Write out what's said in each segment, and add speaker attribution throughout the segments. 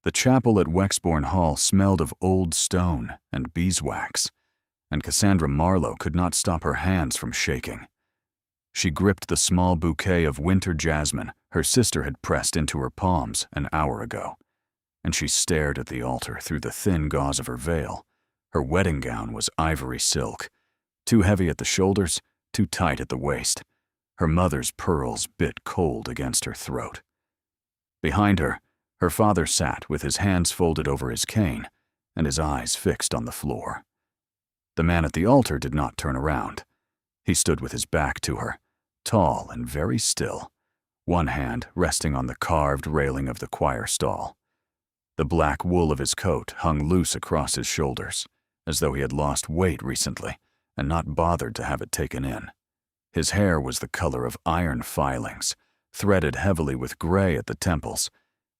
Speaker 1: The chapel at Wexbourne Hall smelled of old stone and beeswax, and Cassandra Marlowe could not stop her hands from shaking. She gripped the small bouquet of winter jasmine her sister had pressed into her palms an hour ago, and she stared at the altar through the thin gauze of her veil. Her wedding gown was ivory silk, too heavy at the shoulders, too tight at the waist. Her mother's pearls bit cold against her throat. Behind her, her father sat with his hands folded over his cane and his eyes fixed on the floor. The man at the altar did not turn around. He stood with his back to her, tall and very still, one hand resting on the carved railing of the choir stall. The black wool of his coat hung loose across his shoulders, as though he had lost weight recently and not bothered to have it taken in. His hair was the color of iron filings, threaded heavily with gray at the temples,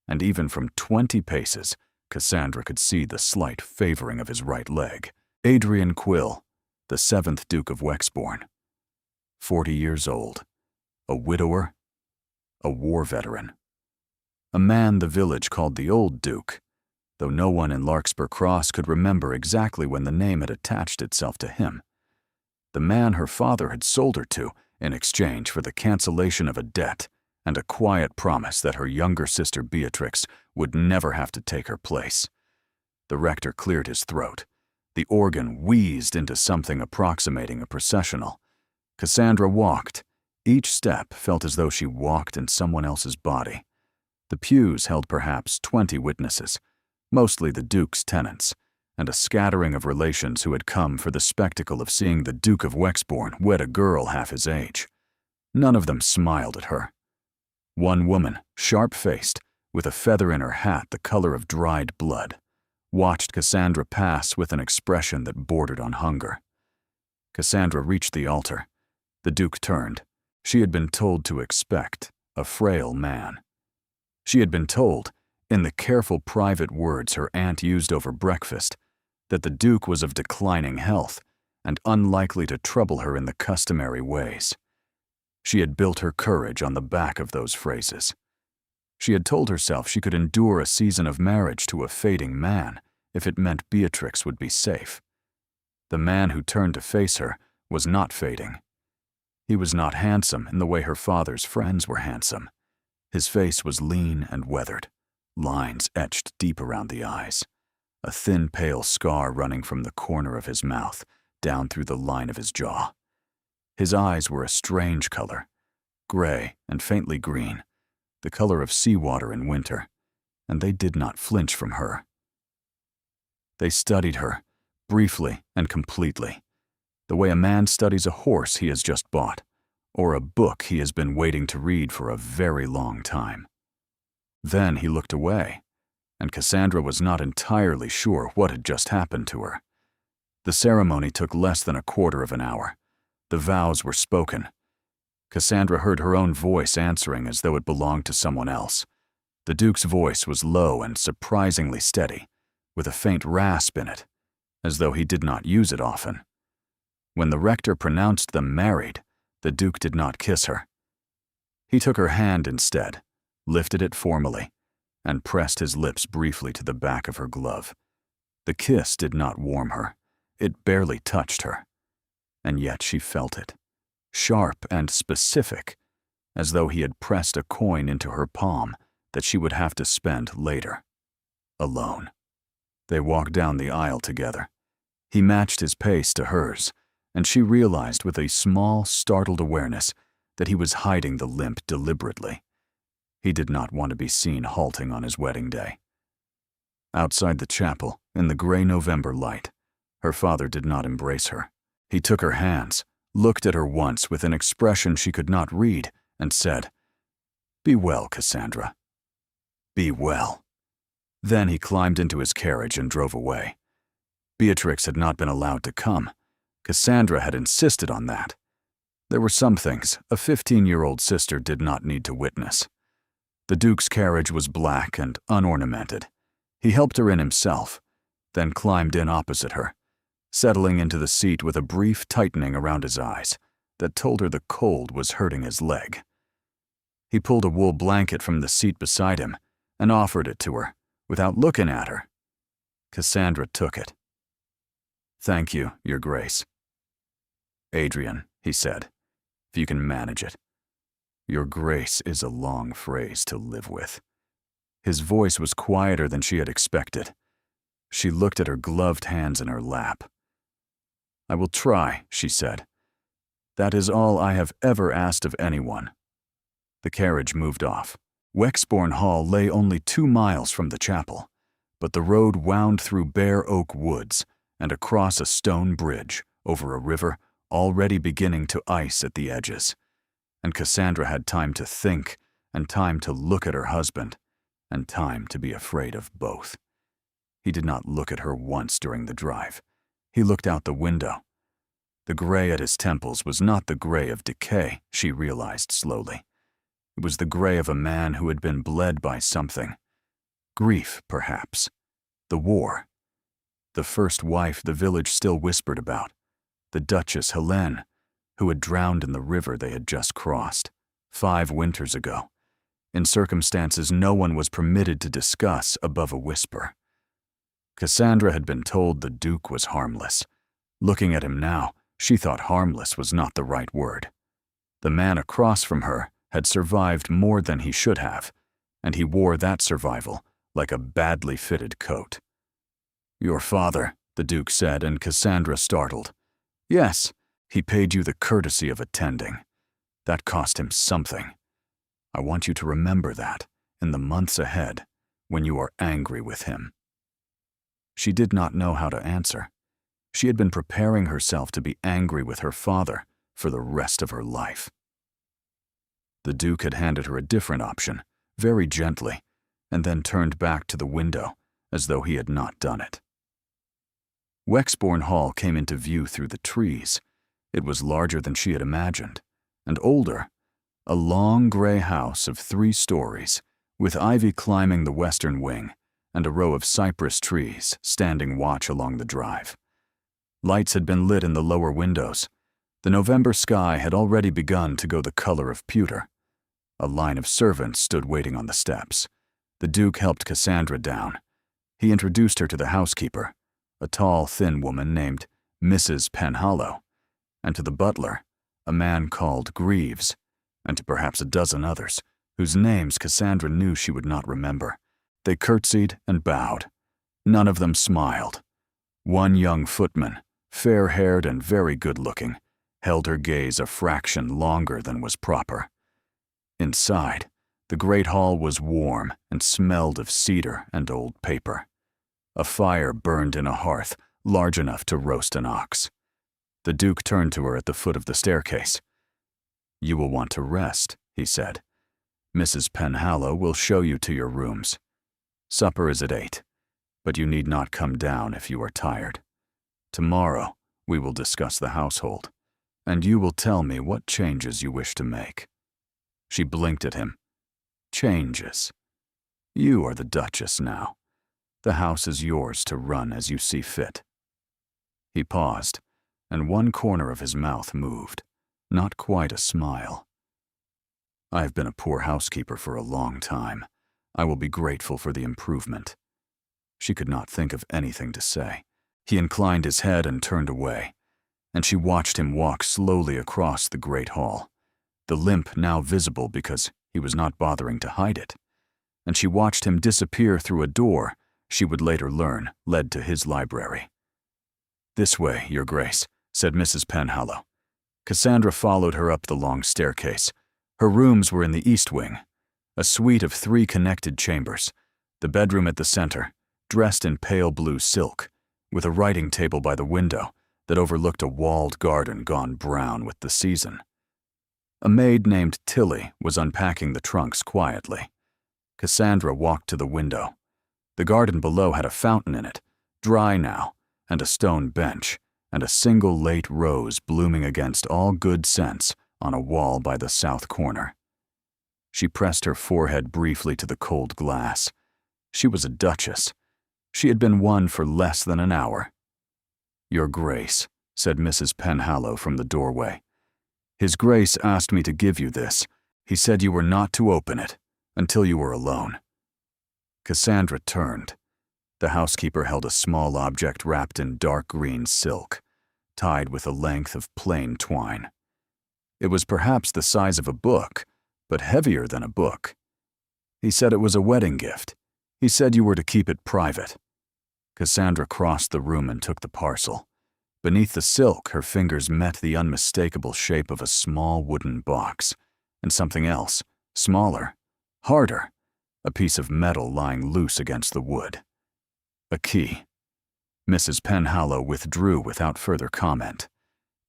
Speaker 1: and even from 20 paces, Cassandra could see the slight favoring of his right leg. Adrian Quill, the 7th Duke of Wexbourne. 40 years old, a widower, a war veteran. A man the village called the Old Duke, though no one in Larkspur Cross could remember exactly when the name had attached itself to him. The man her father had sold her to in exchange for the cancellation of a debt and a quiet promise that her younger sister Beatrix would never have to take her place. The rector cleared his throat. The organ wheezed into something approximating a processional. Cassandra walked. Each step felt as though she walked in someone else's body. The pews held perhaps 20 witnesses, mostly the Duke's tenants, and a scattering of relations who had come for the spectacle of seeing the Duke of Wexbourne wed a girl half his age. None of them smiled at her. One woman, sharp-faced, with a feather in her hat the color of dried blood, watched Cassandra pass with an expression that bordered on hunger. Cassandra reached the altar. The Duke turned. She had been told to expect a frail man. She had been told, in the careful private words her aunt used over breakfast, that the Duke was of declining health and unlikely to trouble her in the customary ways. She had built her courage on the back of those phrases. She had told herself she could endure a season of marriage to a fading man if it meant Beatrix would be safe. The man who turned to face her was not fading. He was not handsome in the way her father's friends were handsome. His face was lean and weathered, lines etched deep around the eyes, a thin pale scar running from the corner of his mouth down through the line of his jaw. His eyes were a strange color, gray and faintly green, the color of seawater in winter, and they did not flinch from her. They studied her, briefly and completely, the way a man studies a horse he has just bought, or a book he has been waiting to read for a very long time. Then he looked away, and Cassandra was not entirely sure what had just happened to her. The ceremony took less than a quarter of an hour. The vows were spoken. Cassandra heard her own voice answering as though it belonged to someone else. The Duke's voice was low and surprisingly steady, with a faint rasp in it, as though he did not use it often. When the rector pronounced them married, the Duke did not kiss her. He took her hand instead, lifted it formally, and pressed his lips briefly to the back of her glove. The kiss did not warm her. It barely touched her. And yet she felt it, sharp and specific, as though he had pressed a coin into her palm that she would have to spend later, alone. They walked down the aisle together. He matched his pace to hers, and she realized with a small, startled awareness that he was hiding the limp deliberately. He did not want to be seen halting on his wedding day. Outside the chapel, in the gray November light, her father did not embrace her. He took her hands, looked at her once with an expression she could not read, and said, "Be well, Cassandra. Be well." Then he climbed into his carriage and drove away. Beatrix had not been allowed to come. Cassandra had insisted on that. There were some things a 15-year-old sister did not need to witness. The Duke's carriage was black and unornamented. He helped her in himself, then climbed in opposite her, settling into the seat with a brief tightening around his eyes that told her the cold was hurting his leg. He pulled a wool blanket from the seat beside him and offered it to her, without looking at her. Cassandra took it. "Thank you, Your Grace." "Adrian," he said, "if you can manage it. Your Grace is a long phrase to live with." His voice was quieter than she had expected. She looked at her gloved hands in her lap. "I will try," she said. "That is all I have ever asked of anyone." The carriage moved off. Wexbourne Hall lay only 2 miles from the chapel, but the road wound through bare oak woods and across a stone bridge over a river already beginning to ice at the edges, and Cassandra had time to think and time to look at her husband and time to be afraid of both. He did not look at her once during the drive. He looked out the window. The gray at his temples was not the gray of decay, she realized slowly. It was the gray of a man who had been bled by something. Grief, perhaps. The war. The first wife the village still whispered about. The Duchess Helene, who had drowned in the river they had just crossed, 5 winters ago, in circumstances no one was permitted to discuss above a whisper. Cassandra had been told the Duke was harmless. Looking at him now, she thought harmless was not the right word. The man across from her had survived more than he should have, and he wore that survival like a badly fitted coat. "Your father," the Duke said, and Cassandra startled. "Yes, he paid you the courtesy of attending. That cost him something. I want you to remember that in the months ahead when you are angry with him." She did not know how to answer. She had been preparing herself to be angry with her father for the rest of her life. The Duke had handed her a different option, very gently, and then turned back to the window as though he had not done it. Wexbourne Hall came into view through the trees. It was larger than she had imagined, and older, a long gray house of 3 stories, with ivy climbing the western wing and a row of cypress trees standing watch along the drive. Lights had been lit in the lower windows. The November sky had already begun to go the color of pewter. A line of servants stood waiting on the steps. The Duke helped Cassandra down. He introduced her to the housekeeper, a tall, thin woman named Mrs. Penhallow, and to the butler, a man called Greaves, and to perhaps a dozen others, whose names Cassandra knew she would not remember. They curtsied and bowed. None of them smiled. One young footman, fair-haired and very good-looking, held her gaze a fraction longer than was proper. Inside, the great hall was warm and smelled of cedar and old paper. A fire burned in a hearth large enough to roast an ox. The Duke turned to her at the foot of the staircase. "You will want to rest," he said. "Mrs. Penhallow will show you to your rooms. Supper is at 8, but you need not come down if you are tired. Tomorrow we will discuss the household, and you will tell me what changes you wish to make." She blinked at him. "Changes? You are the Duchess now. The house is yours to run as you see fit." He paused, and one corner of his mouth moved, not quite a smile. "I have been a poor housekeeper for a long time. I will be grateful for the improvement." She could not think of anything to say. He inclined his head and turned away, and she watched him walk slowly across the great hall, the limp now visible because he was not bothering to hide it, and she watched him disappear through a door she would later learn led to his library. "This way, Your Grace," said Mrs. Penhallow. Cassandra followed her up the long staircase. Her rooms were in the east wing, a suite of 3 connected chambers, the bedroom at the center, dressed in pale blue silk, with a writing table by the window that overlooked a walled garden gone brown with the season. A maid named Tilly was unpacking the trunks quietly. Cassandra walked to the window. The garden below had a fountain in it, dry now, and a stone bench, and a single late rose blooming against all good sense on a wall by the south corner. She pressed her forehead briefly to the cold glass. She was a duchess. She had been one for less than an hour. "Your Grace," said Mrs. Penhallow from the doorway. "His Grace asked me to give you this. He said you were not to open it until you were alone." Cassandra turned. The housekeeper held a small object wrapped in dark green silk, tied with a length of plain twine. It was perhaps the size of a book, but heavier than a book. He said it was a wedding gift. He said you were to keep it private. Cassandra crossed the room and took the parcel. Beneath the silk, her fingers met the unmistakable shape of a small wooden box, and something else, smaller, harder, a piece of metal lying loose against the wood. A key. Mrs. Penhallow withdrew without further comment.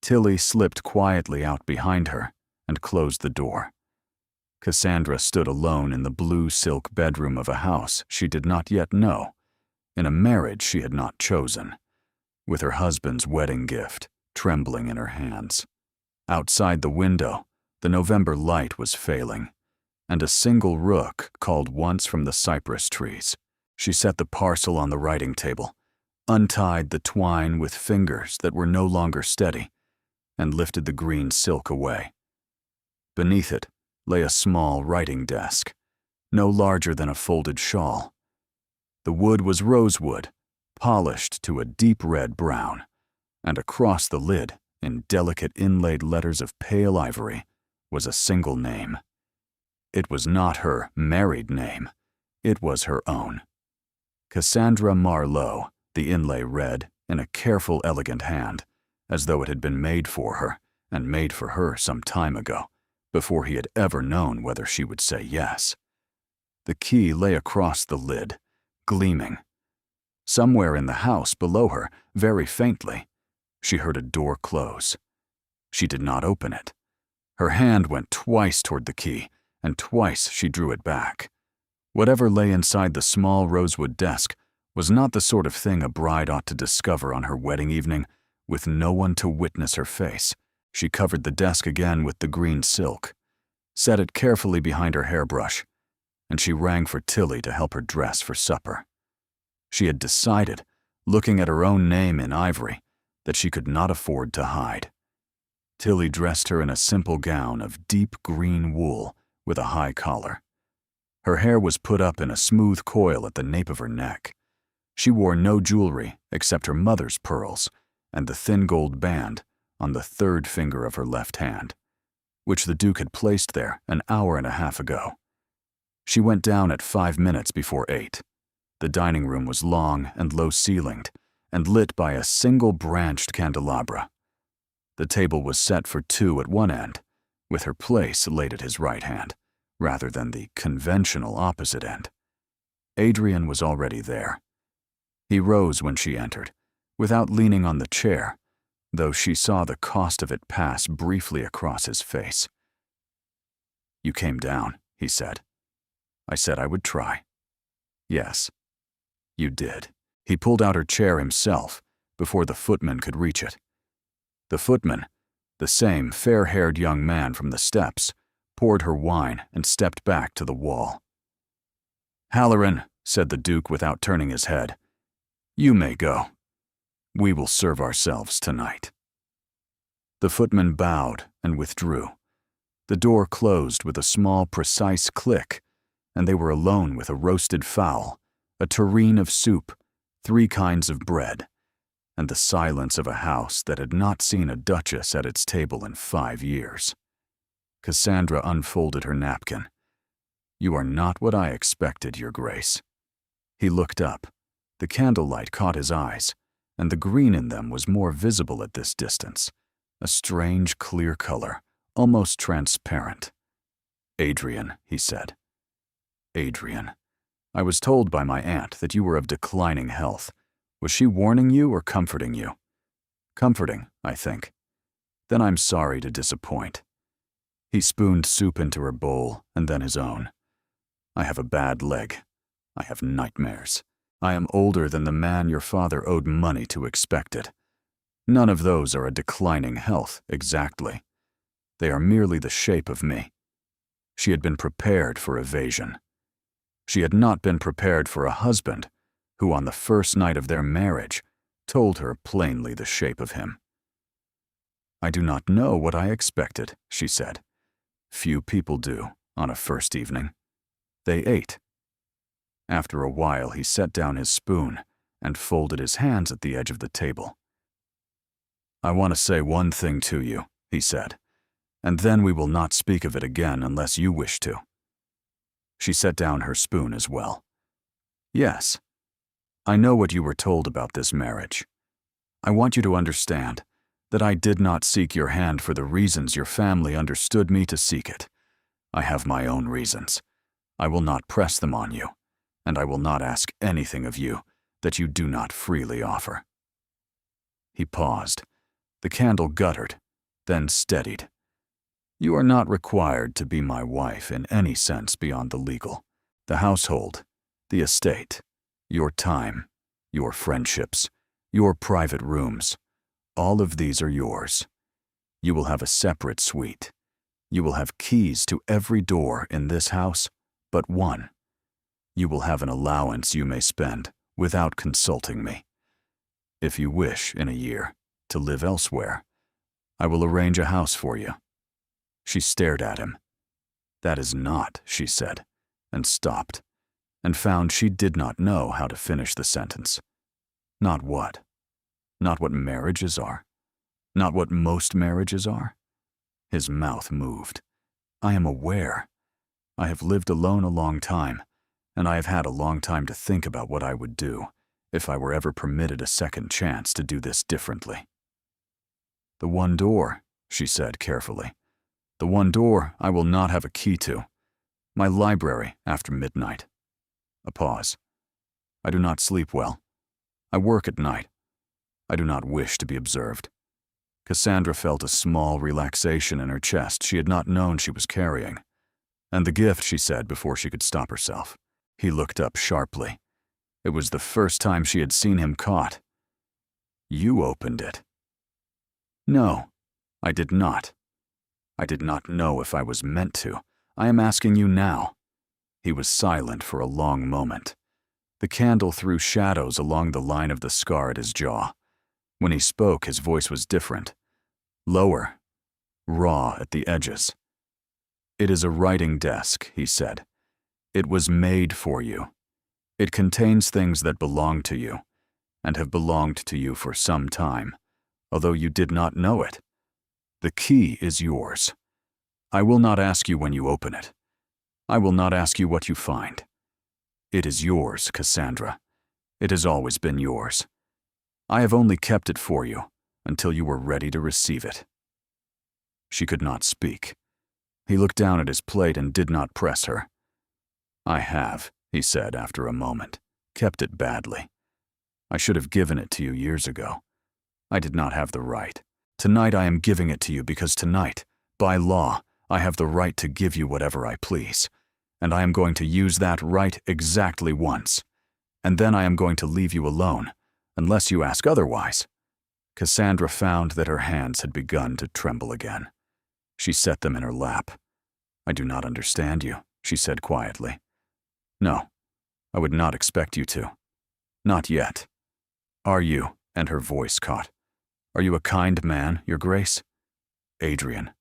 Speaker 1: Tilly slipped quietly out behind her and closed the door. Cassandra stood alone in the blue silk bedroom of a house she did not yet know, in a marriage she had not chosen, with her husband's wedding gift trembling in her hands. Outside the window, the November light was failing, and a single rook called once from the cypress trees. She set the parcel on the writing table, untied the twine with fingers that were no longer steady, and lifted the green silk away. Beneath it lay a small writing desk, no larger than a folded shawl. The wood was rosewood, polished to a deep red brown, and across the lid, in delicate inlaid letters of pale ivory, was a single name. It was not her married name. It was her own. Cassandra Marlowe, the inlay read, in a careful, elegant hand, as though it had been made for her, and made for her some time ago, before he had ever known whether she would say yes. The key lay across the lid, gleaming. Somewhere in the house below her, very faintly, she heard a door close. She did not open it. Her hand went twice toward the key, and twice she drew it back. Whatever lay inside the small rosewood desk was not the sort of thing a bride ought to discover on her wedding evening, with no one to witness her face. She covered the desk again with the green silk, set it carefully behind her hairbrush, and she rang for Tilly to help her dress for supper. She had decided, looking at her own name in ivory, that she could not afford to hide. Tilly dressed her in a simple gown of deep green wool with a high collar. Her hair was put up in a smooth coil at the nape of her neck. She wore no jewelry except her mother's pearls and the thin gold band on the third finger of her left hand, which the Duke had placed there an hour and a half ago. She went down at 5 minutes before 8. The dining room was long and low-ceilinged and lit by a single branched candelabra. The table was set for 2 at one end, with her place laid at his right hand, rather than the conventional opposite end. Adrian was already there. He rose when she entered, without leaning on the chair, though she saw the cost of it pass briefly across his face. "You came down," he said. "I said I would try." "Yes, you did." He pulled out her chair himself before the footman could reach it. The footman, the same fair-haired young man from the steps, poured her wine and stepped back to the wall. "Halloran," said the Duke without turning his head, "you may go. We will serve ourselves tonight." The footman bowed and withdrew. The door closed with a small, precise click, and they were alone with a roasted fowl, a tureen of soup, 3 kinds of bread, and the silence of a house that had not seen a duchess at its table in 5 years. Cassandra unfolded her napkin. "You are not what I expected, Your Grace." He looked up. The candlelight caught his eyes, and the green in them was more visible at this distance, a strange, clear color, almost transparent. "Adrian," he said. "Adrian. I was told by my aunt that you were of declining health. Was she warning you or comforting you?" "Comforting, I think." "Then I'm sorry to disappoint." He spooned soup into her bowl and then his own. "I have a bad leg. I have nightmares. I am older than the man your father owed money to expect it. None of those are a declining health, exactly. They are merely the shape of me." She had been prepared for evasion. She had not been prepared for a husband who, on the first night of their marriage, told her plainly the shape of him. "I do not know what I expected," she said. "Few people do, on a first evening." They ate. After a while, he set down his spoon and folded his hands at the edge of the table. "I want to say one thing to you," he said, "and then we will not speak of it again unless you wish to." She set down her spoon as well. "Yes, I know what you were told about this marriage. I want you to understand that I did not seek your hand for the reasons your family understood me to seek it. I have my own reasons. I will not press them on you, and I will not ask anything of you that you do not freely offer." He paused. The candle guttered, then steadied. "You are not required to be my wife in any sense beyond the legal. The household, the estate, your time, your friendships, your private rooms, all of these are yours. You will have a separate suite. You will have keys to every door in this house but one. You will have an allowance you may spend without consulting me. If you wish, in a year, to live elsewhere, I will arrange a house for you." She stared at him. "That is not," she said, and stopped, and found she did not know how to finish the sentence. Not what? Not what marriages are? Not what most marriages are? His mouth moved. "I am aware. I have lived alone a long time, and I have had a long time to think about what I would do if I were ever permitted a second chance to do this differently." "The one door," she said carefully. "The one door I will not have a key to. My library after midnight." A pause. "I do not sleep well. I work at night. I do not wish to be observed." Cassandra felt a small relaxation in her chest she had not known she was carrying. "And the gift," she said before she could stop herself. He looked up sharply. It was the first time she had seen him caught. "You opened it." "No, I did not. I did not know if I was meant to. I am asking you now." He was silent for a long moment. The candle threw shadows along the line of the scar at his jaw. When he spoke, his voice was different. Lower, raw at the edges. "It is a writing desk," he said. "It was made for you. It contains things that belong to you, and have belonged to you for some time, although you did not know it. The key is yours. I will not ask you when you open it. I will not ask you what you find. It is yours, Cassandra. It has always been yours. I have only kept it for you until you were ready to receive it." She could not speak. He looked down at his plate and did not press her. "I have," he said after a moment, "kept it badly. I should have given it to you years ago. I did not have the right. Tonight I am giving it to you because tonight, by law, I have the right to give you whatever I please. And I am going to use that right exactly once. And then I am going to leave you alone, unless you ask otherwise." Cassandra found that her hands had begun to tremble again. She set them in her lap. "I do not understand you," she said quietly. "No, I would not expect you to. Not yet. Are you," and her voice caught, "are you a kind man, Your Grace?" "Adrian.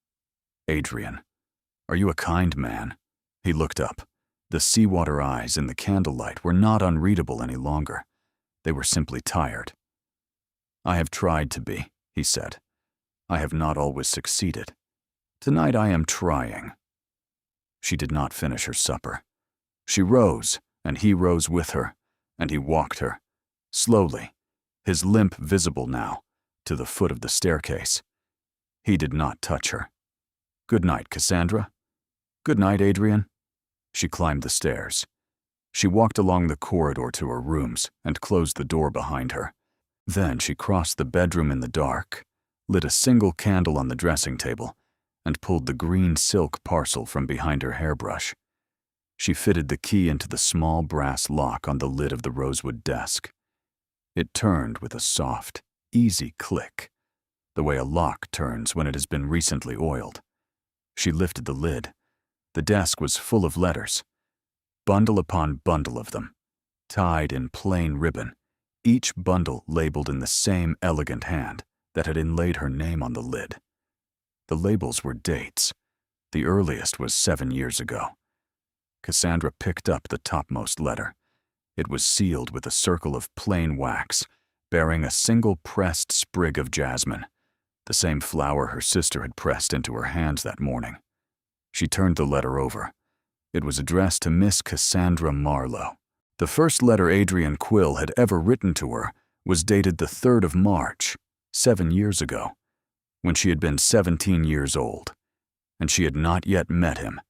Speaker 1: Adrian. Are you a kind man?" He looked up. The seawater eyes in the candlelight were not unreadable any longer. They were simply tired. "I have tried to be," he said. "I have not always succeeded. Tonight I am trying." She did not finish her supper. She rose, and he rose with her, and he walked her, slowly, his limp visible now, to the foot of the staircase. He did not touch her. "Good night, Cassandra." "Good night, Adrian." She climbed the stairs. She walked along the corridor to her rooms and closed the door behind her. Then she crossed the bedroom in the dark, lit a single candle on the dressing table, and pulled the green silk parcel from behind her hairbrush. She fitted the key into the small brass lock on the lid of the rosewood desk. It turned with a soft, easy click, the way a lock turns when it has been recently oiled. She lifted the lid. The desk was full of letters, bundle upon bundle of them, tied in plain ribbon, each bundle labeled in the same elegant hand that had inlaid her name on the lid. The labels were dates. The earliest was 7 years ago. Cassandra picked up the topmost letter. It was sealed with a circle of plain wax, bearing a single pressed sprig of jasmine, the same flower her sister had pressed into her hands that morning. She turned the letter over. It was addressed to Miss Cassandra Marlowe. The first letter Adrian Quill had ever written to her was dated the 3rd of March, 7 years ago, when she had been 17 years old, and she had not yet met him,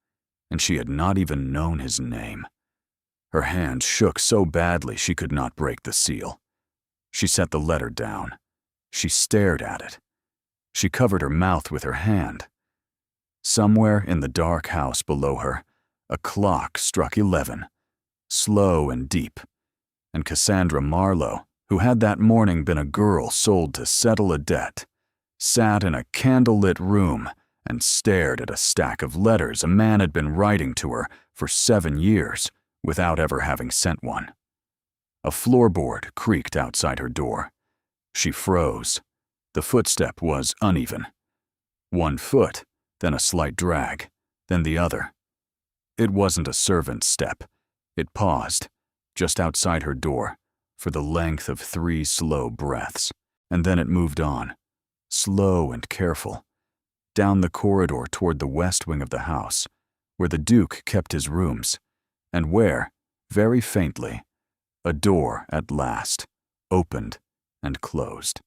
Speaker 1: and she had not even known his name. Her hand shook so badly she could not break the seal. She set the letter down. She stared at it. She covered her mouth with her hand. Somewhere in the dark house below her, a clock struck 11, slow and deep, and Cassandra Marlowe, who had that morning been a girl sold to settle a debt, sat in a candle-lit room and stared at a stack of letters a man had been writing to her for 7 years without ever having sent one. A floorboard creaked outside her door. She froze. The footstep was uneven. One foot, then a slight drag, then the other. It wasn't a servant's step. It paused, just outside her door, for the length of 3 slow breaths, and then it moved on, slow and careful, down the corridor toward the west wing of the house, where the Duke kept his rooms, and where, very faintly, a door at last opened and closed.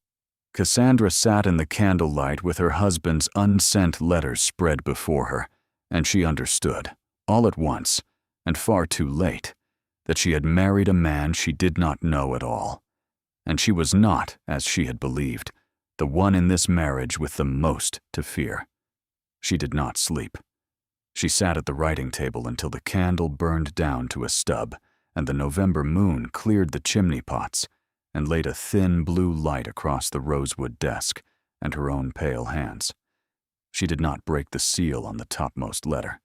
Speaker 1: Cassandra sat in the candlelight with her husband's unsent letters spread before her, and she understood, all at once, and far too late, that she had married a man she did not know at all, and she was not, as she had believed, the one in this marriage with the most to fear. She did not sleep. She sat at the writing table until the candle burned down to a stub, and the November moon cleared the chimney pots and laid a thin blue light across the rosewood desk and her own pale hands. She did not break the seal on the topmost letter.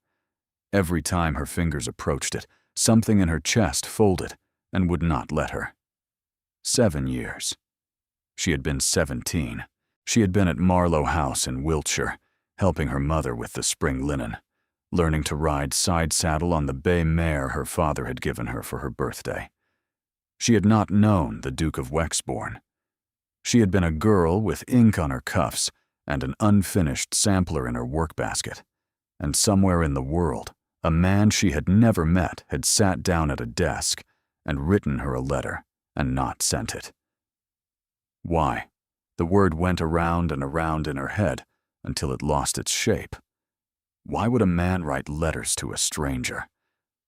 Speaker 1: Every time her fingers approached it, something in her chest folded and would not let her. 7 years. She had been 17. She had been at Marlowe House in Wiltshire, helping her mother with the spring linen, learning to ride side saddle on the bay mare her father had given her for her birthday. She had not known the Duke of Wexbourne. She had been a girl with ink on her cuffs and an unfinished sampler in her work-basket, and somewhere in the world, a man she had never met had sat down at a desk and written her a letter and not sent it. Why? The word went around and around in her head until it lost its shape. Why would a man write letters to a stranger?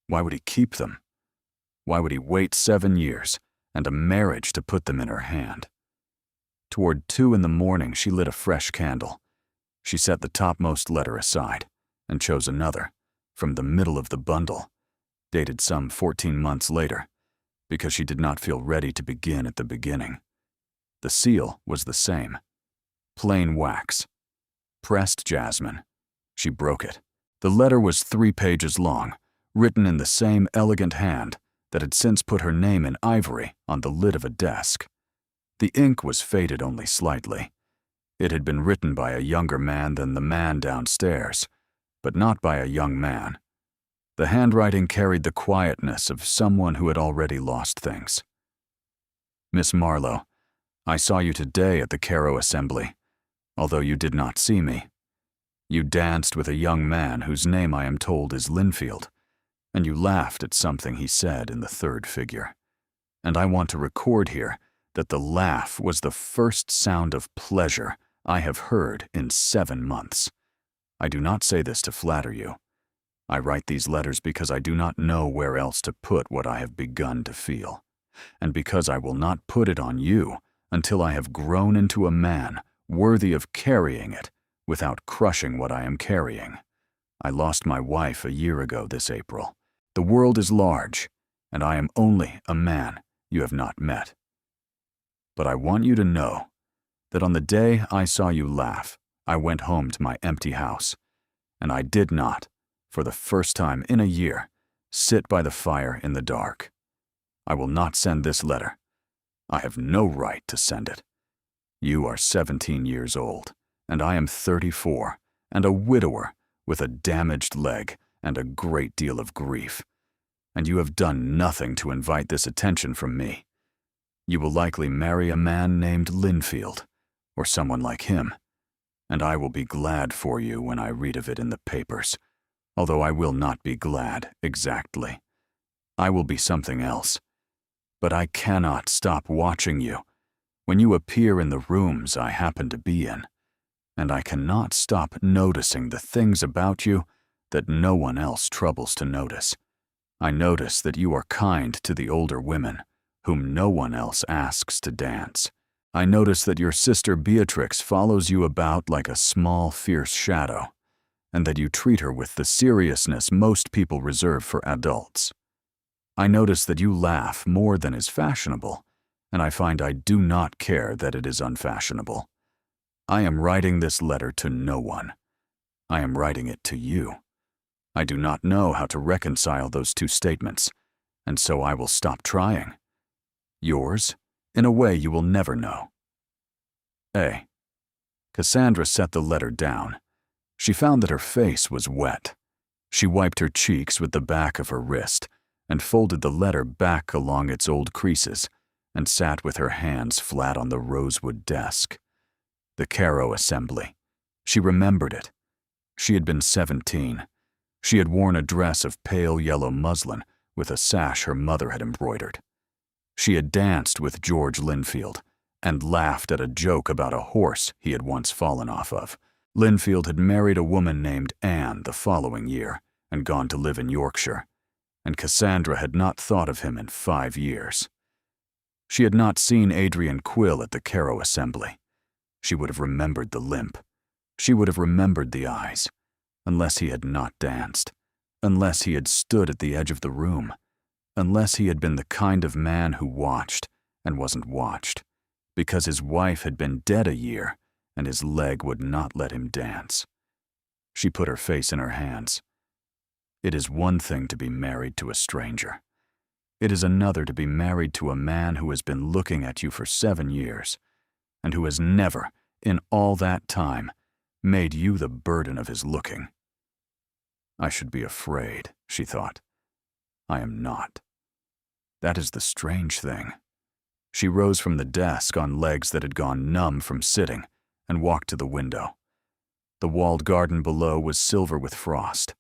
Speaker 1: Why would he keep them? Why would he wait 7 years and a marriage to put them in her hand? Toward 2 in the morning, she lit a fresh candle. She set the topmost letter aside and chose another from the middle of the bundle, dated some 14 months later, because she did not feel ready to begin at the beginning. The seal was the same. Plain wax. Pressed jasmine. She broke it. The letter was 3 pages long, written in the same elegant hand that had since put her name in ivory on the lid of a desk. The ink was faded only slightly. It had been written by a younger man than the man downstairs, but not by a young man. The handwriting carried the quietness of someone who had already lost things. Miss Marlowe, I saw you today at the Carow Assembly, although you did not see me. You danced with a young man whose name I am told is Linfield, and you laughed at something he said in the 3rd figure. And I want to record here that the laugh was the first sound of pleasure I have heard in 7 months. I do not say this to flatter you. I write these letters because I do not know where else to put what I have begun to feel, and because I will not put it on you until I have grown into a man worthy of carrying it without crushing what I am carrying. I lost my wife a year ago this April. The world is large, and I am only a man you have not met. But I want you to know that on the day I saw you laugh, I went home to my empty house, and I did not, for the first time in a year, sit by the fire in the dark. I will not send this letter. I have no right to send it. You are 17 years old, and I am 34, and a widower with a damaged leg and a great deal of grief. and you have done nothing to invite this attention from me. You will likely marry a man named Linfield, or someone like him, and I will be glad for you when I read of it in the papers, although I will not be glad exactly. I will be something else. But I cannot stop watching you when you appear in the rooms I happen to be in, and I cannot stop noticing the things about you that no one else troubles to notice. I notice that you are kind to the older women, whom no one else asks to dance. I notice that your sister Beatrix follows you about like a small, fierce shadow, and that you treat her with the seriousness most people reserve for adults. I notice that you laugh more than is fashionable, and I find I do not care that it is unfashionable. I am writing this letter to no one. I am writing it to you. I do not know how to reconcile those two statements, and so I will stop trying. Yours, in a way you will never know. A. Cassandra set the letter down. She found that her face was wet. She wiped her cheeks with the back of her wrist and folded the letter back along its old creases and sat with her hands flat on the rosewood desk. The Cairo Assembly. She remembered it. She had been 17. She had worn a dress of pale yellow muslin with a sash her mother had embroidered. She had danced with George Linfield and laughed at a joke about a horse he had once fallen off of. Linfield had married a woman named Anne the following year and gone to live in Yorkshire, and Cassandra had not thought of him in 5 years. She had not seen Adrian Quill at the Cairo Assembly. She would have remembered the limp. She would have remembered the eyes, unless he had not danced, unless he had stood at the edge of the room, unless he had been the kind of man who watched and wasn't watched, because his wife had been dead a year and his leg would not let him dance. She put her face in her hands. It is one thing to be married to a stranger. It is another to be married to a man who has been looking at you for 7 years, and who has never, in all that time, made you the burden of his looking. I should be afraid, she thought. I am not. That is the strange thing. She rose from the desk on legs that had gone numb from sitting and walked to the window. The walled garden below was silver with frost.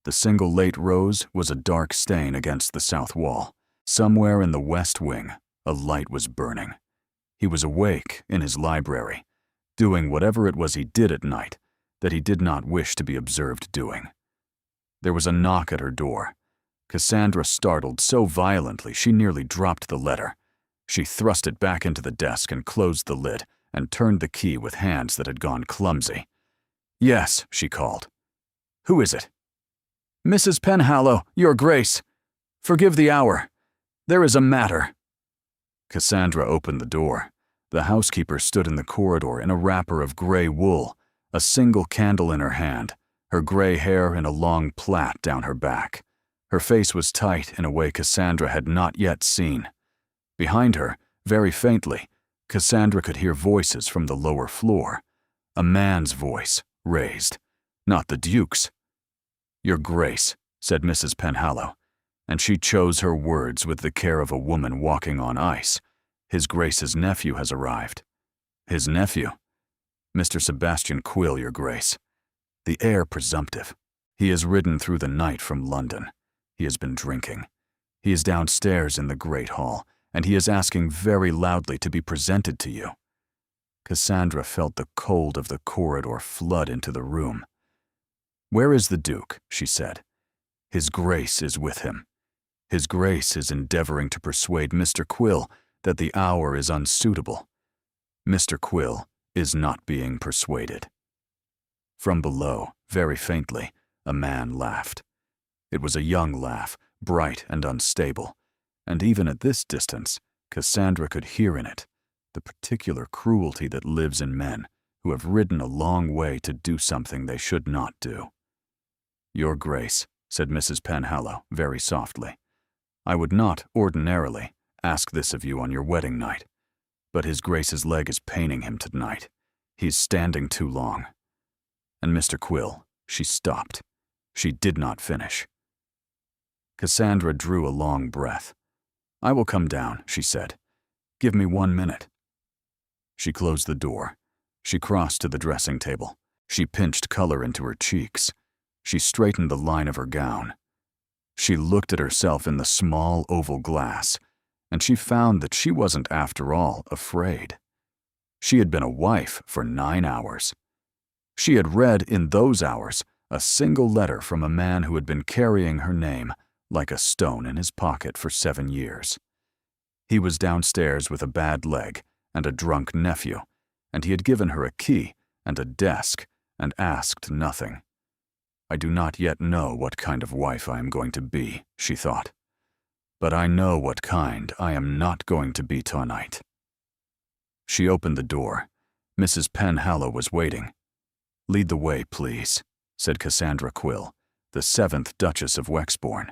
Speaker 1: The single late rose was a dark stain against the south wall. Somewhere in the west wing, a light was burning. He was awake in his library, doing whatever it was he did at night that he did not wish to be observed doing. There was a knock at her door. Cassandra startled so violently she nearly dropped the letter. She thrust it back into the desk and closed the lid and turned the key with hands that had gone clumsy. "Yes," she called. "Who is it?" "Mrs. Penhallow, Your Grace. Forgive the hour. There is a matter." Cassandra opened the door. The housekeeper stood in the corridor in a wrapper of gray wool, a single candle in her hand, her gray hair in a long plait down her back. Her face was tight in a way Cassandra had not yet seen. Behind her, very faintly, Cassandra could hear voices from the lower floor. A man's voice, raised, not the Duke's. "Your Grace," said Mrs. Penhallow, and she chose her words with the care of a woman walking on ice. "His Grace's nephew has arrived." "His nephew?" "Mr. Sebastian Quill, Your Grace. The heir presumptive. He has ridden through the night from London. He has been drinking. He is downstairs in the great hall, and he is asking very loudly to be presented to you." Cassandra felt the cold of the corridor flood into the room. "Where is the Duke?" she said. "His Grace is with him. His Grace is endeavoring to persuade Mr. Quill that the hour is unsuitable. Mr. Quill is not being persuaded." From below, very faintly, a man laughed. It was a young laugh, bright and unstable, and even at this distance, Cassandra could hear in it the particular cruelty that lives in men who have ridden a long way to do something they should not do. "Your Grace," said Mrs. Penhallow very softly, "I would not, ordinarily, ask this of you on your wedding night, but His Grace's leg is paining him tonight. He's standing too long. And Mr. Quill," she stopped. She did not finish. Cassandra drew a long breath. "I will come down," she said. "Give me 1 minute." She closed the door. She crossed to the dressing table. She pinched color into her cheeks. She straightened the line of her gown. She looked at herself in the small oval glass, and she found that she wasn't, after all, afraid. She had been a wife for 9 hours. She had read in those hours a single letter from a man who had been carrying her name like a stone in his pocket for 7 years. He was downstairs with a bad leg and a drunk nephew, and he had given her a key and a desk and asked nothing. "I do not yet know what kind of wife I am going to be," she thought. "But I know what kind I am not going to be tonight." She opened the door. Mrs. Penhallow was waiting. "Lead the way, please," said Cassandra Quill, the 7th Duchess of Wexbourne.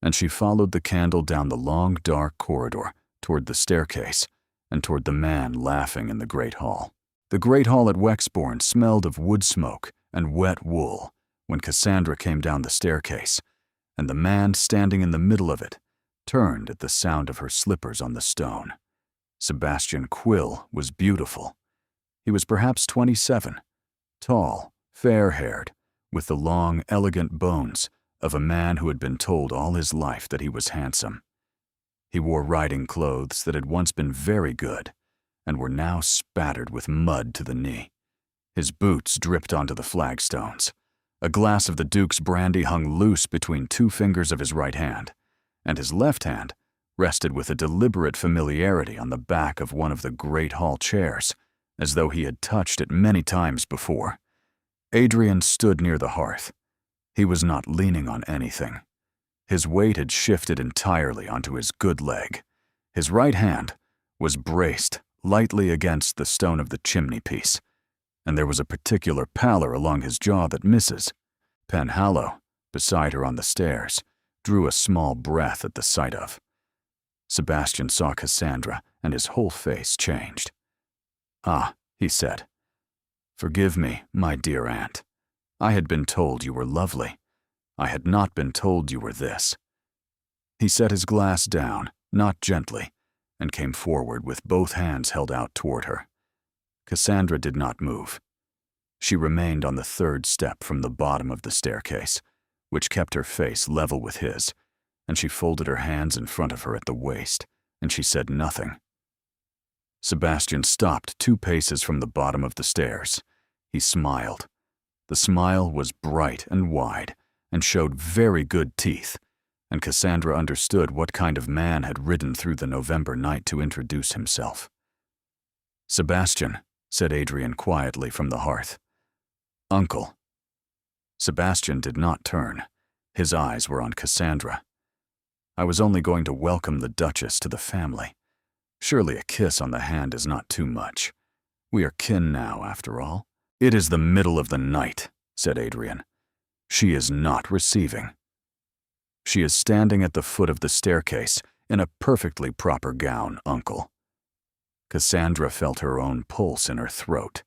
Speaker 1: And she followed the candle down the long, dark corridor toward the staircase and toward the man laughing in the great hall. The great hall at Wexbourne smelled of wood smoke and wet wool when Cassandra came down the staircase, and the man standing in the middle of it turned at the sound of her slippers on the stone. Sebastian Quill was beautiful. He was perhaps 27, tall, fair-haired, with the long, elegant bones of a man who had been told all his life that he was handsome. He wore riding clothes that had once been very good and were now spattered with mud to the knee. His boots dripped onto the flagstones. A glass of the Duke's brandy hung loose between 2 fingers of his right hand, and his left hand rested with a deliberate familiarity on the back of one of the great hall chairs, as though he had touched it many times before. Adrian stood near the hearth. He was not leaning on anything. His weight had shifted entirely onto his good leg. His right hand was braced lightly against the stone of the chimney-piece, and there was a particular pallor along his jaw that Mrs. Penhallow, beside her on the stairs, drew a small breath at the sight of. Sebastian saw Cassandra, and his whole face changed. "Ah," he said. "Forgive me, my dear aunt. I had been told you were lovely. I had not been told you were this." He set his glass down, not gently, and came forward with both hands held out toward her. Cassandra did not move. She remained on the 3rd step from the bottom of the staircase, which kept her face level with his, and she folded her hands in front of her at the waist, and she said nothing. Sebastian stopped 2 paces from the bottom of the stairs. He smiled. The smile was bright and wide, and showed very good teeth, and Cassandra understood what kind of man had ridden through the November night to introduce himself. "Sebastian," said Adrian quietly from the hearth. "Uncle." Sebastian did not turn. His eyes were on Cassandra. "I was only going to welcome the Duchess to the family. Surely a kiss on the hand is not too much. We are kin now, after all." "It is the middle of the night," said Adrian. "She is not receiving. She is standing at the foot of the staircase in a perfectly proper gown, uncle." Cassandra felt her own pulse in her throat.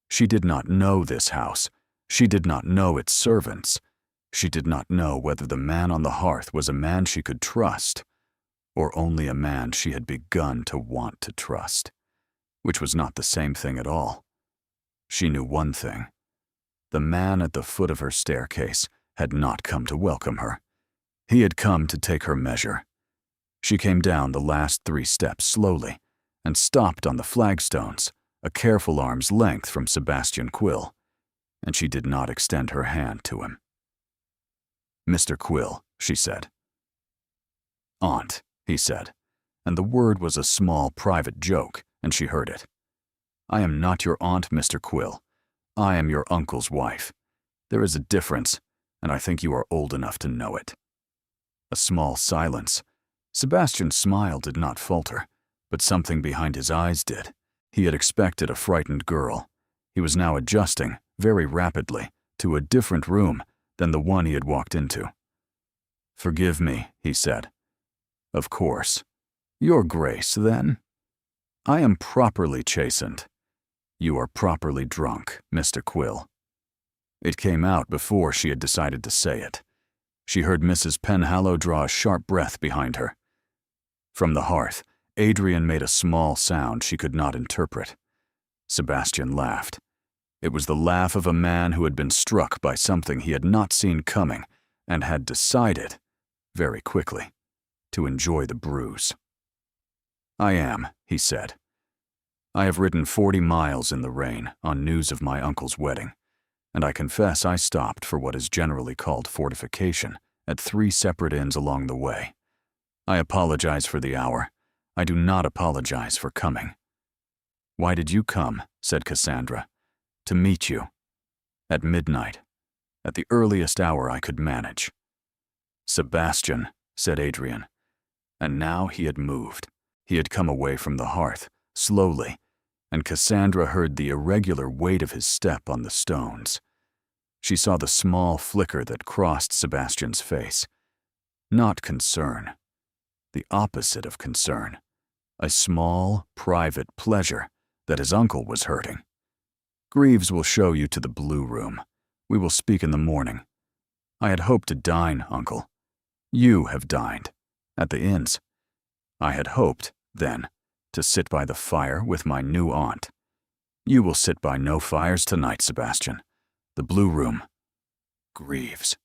Speaker 1: She did not know this house. She did not know its servants. She did not know whether the man on the hearth was a man she could trust, or only a man she had begun to want to trust, which was not the same thing at all. She knew one thing. The man at the foot of her staircase had not come to welcome her. He had come to take her measure. She came down the last 3 steps slowly and stopped on the flagstones, a careful arm's length from Sebastian Quill, and she did not extend her hand to him. "Mr. Quill," she said. "Aunt," he said, and the word was a small private joke, and she heard it. "I am not your aunt, Mr. Quill. I am your uncle's wife. There is a difference, and I think you are old enough to know it." A small silence. Sebastian's smile did not falter, but something behind his eyes did. He had expected a frightened girl. He was now adjusting, very rapidly, to a different room than the one he had walked into. "Forgive me," he said. "Of course. Your Grace, then? I am properly chastened. You are properly drunk, Mr. Quill." It came out before she had decided to say it. She heard Mrs. Penhallow draw a sharp breath behind her. From the hearth, Adrian made a small sound she could not interpret. Sebastian laughed. It was the laugh of a man who had been struck by something he had not seen coming and had decided, very quickly, to enjoy the bruise. "I am," he said. "I have ridden 40 miles in the rain on news of my uncle's wedding, and I confess I stopped for what is generally called fortification at 3 separate inns along the way. I apologize for the hour. I do not apologize for coming." "Why did you come?" said Cassandra. "To meet you. At midnight. At the earliest hour I could manage." "Sebastian," said Adrian. And now he had moved. He had come away from the hearth, slowly, and Cassandra heard the irregular weight of his step on the stones. She saw the small flicker that crossed Sebastian's face. Not concern. The opposite of concern. A small, private pleasure that his uncle was hurting. "Greaves will show you to the blue room. We will speak in the morning. I had hoped to dine, Uncle. You have dined. At the inns. I had hoped, then, to sit by the fire with my new aunt. You will sit by no fires tonight, Sebastian. The blue room. Greaves."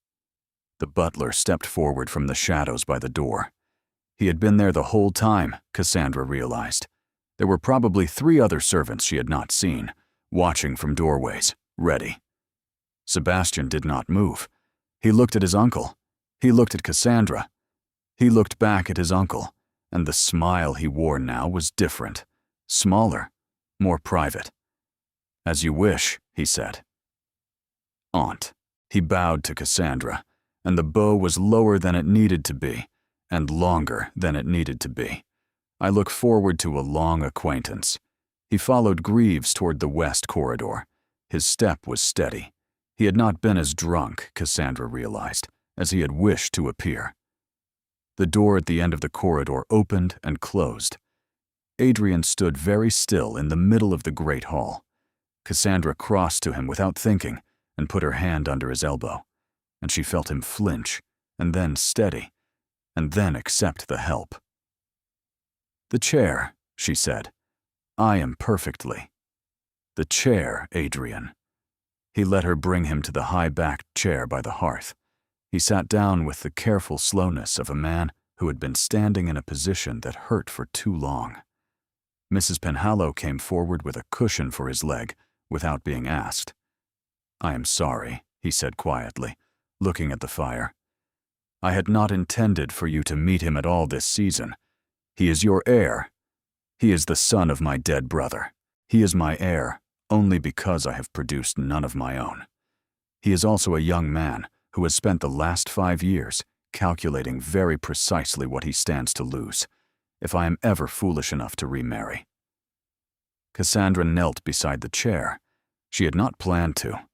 Speaker 1: The butler stepped forward from the shadows by the door. He had been there the whole time, Cassandra realized. There were probably 3 other servants she had not seen, watching from doorways, ready. Sebastian did not move. He looked at his uncle. He looked at Cassandra. He looked back at his uncle, and the smile he wore now was different, smaller, more private. "As you wish," he said. "Aunt." He bowed to Cassandra, and the bow was lower than it needed to be, and longer than it needed to be. "I look forward to a long acquaintance." He followed Greaves toward the west corridor. His step was steady. He had not been as drunk, Cassandra realized, as he had wished to appear. The door at the end of the corridor opened and closed. Adrian stood very still in the middle of the great hall. Cassandra crossed to him without thinking and put her hand under his elbow, and she felt him flinch, and then steady, and then accept the help. "The chair," she said. "I am perfectly." "The chair, Adrian." He let her bring him to the high-backed chair by the hearth. He sat down with the careful slowness of a man who had been standing in a position that hurt for too long. Mrs. Penhallow came forward with a cushion for his leg without being asked. "I am sorry," he said quietly, looking at the fire. "I had not intended for you to meet him at all this season. He is your heir. He is the son of my dead brother. He is my heir only because I have produced none of my own. He is also a young man who has spent the last 5 years calculating very precisely what he stands to lose, if I am ever foolish enough to remarry." Cassandra knelt beside the chair. She had not planned to,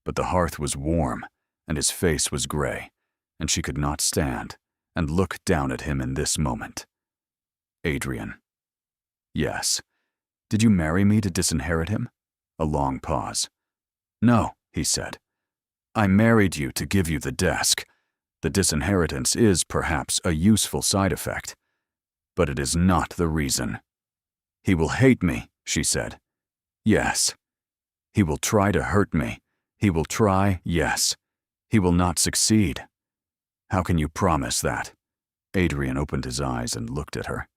Speaker 1: but the hearth was warm, and his face was gray, and she could not stand and look down at him in this moment. "Adrian." "Yes. Did you marry me to disinherit him?" A long pause. "No," he said. "I married you to give you the desk. The disinheritance is, perhaps, a useful side effect. But it is not the reason." "He will hate me," she said. "Yes. He will try to hurt me. He will try, yes. He will not succeed." "How can you promise that?" Adrian opened his eyes and looked at her.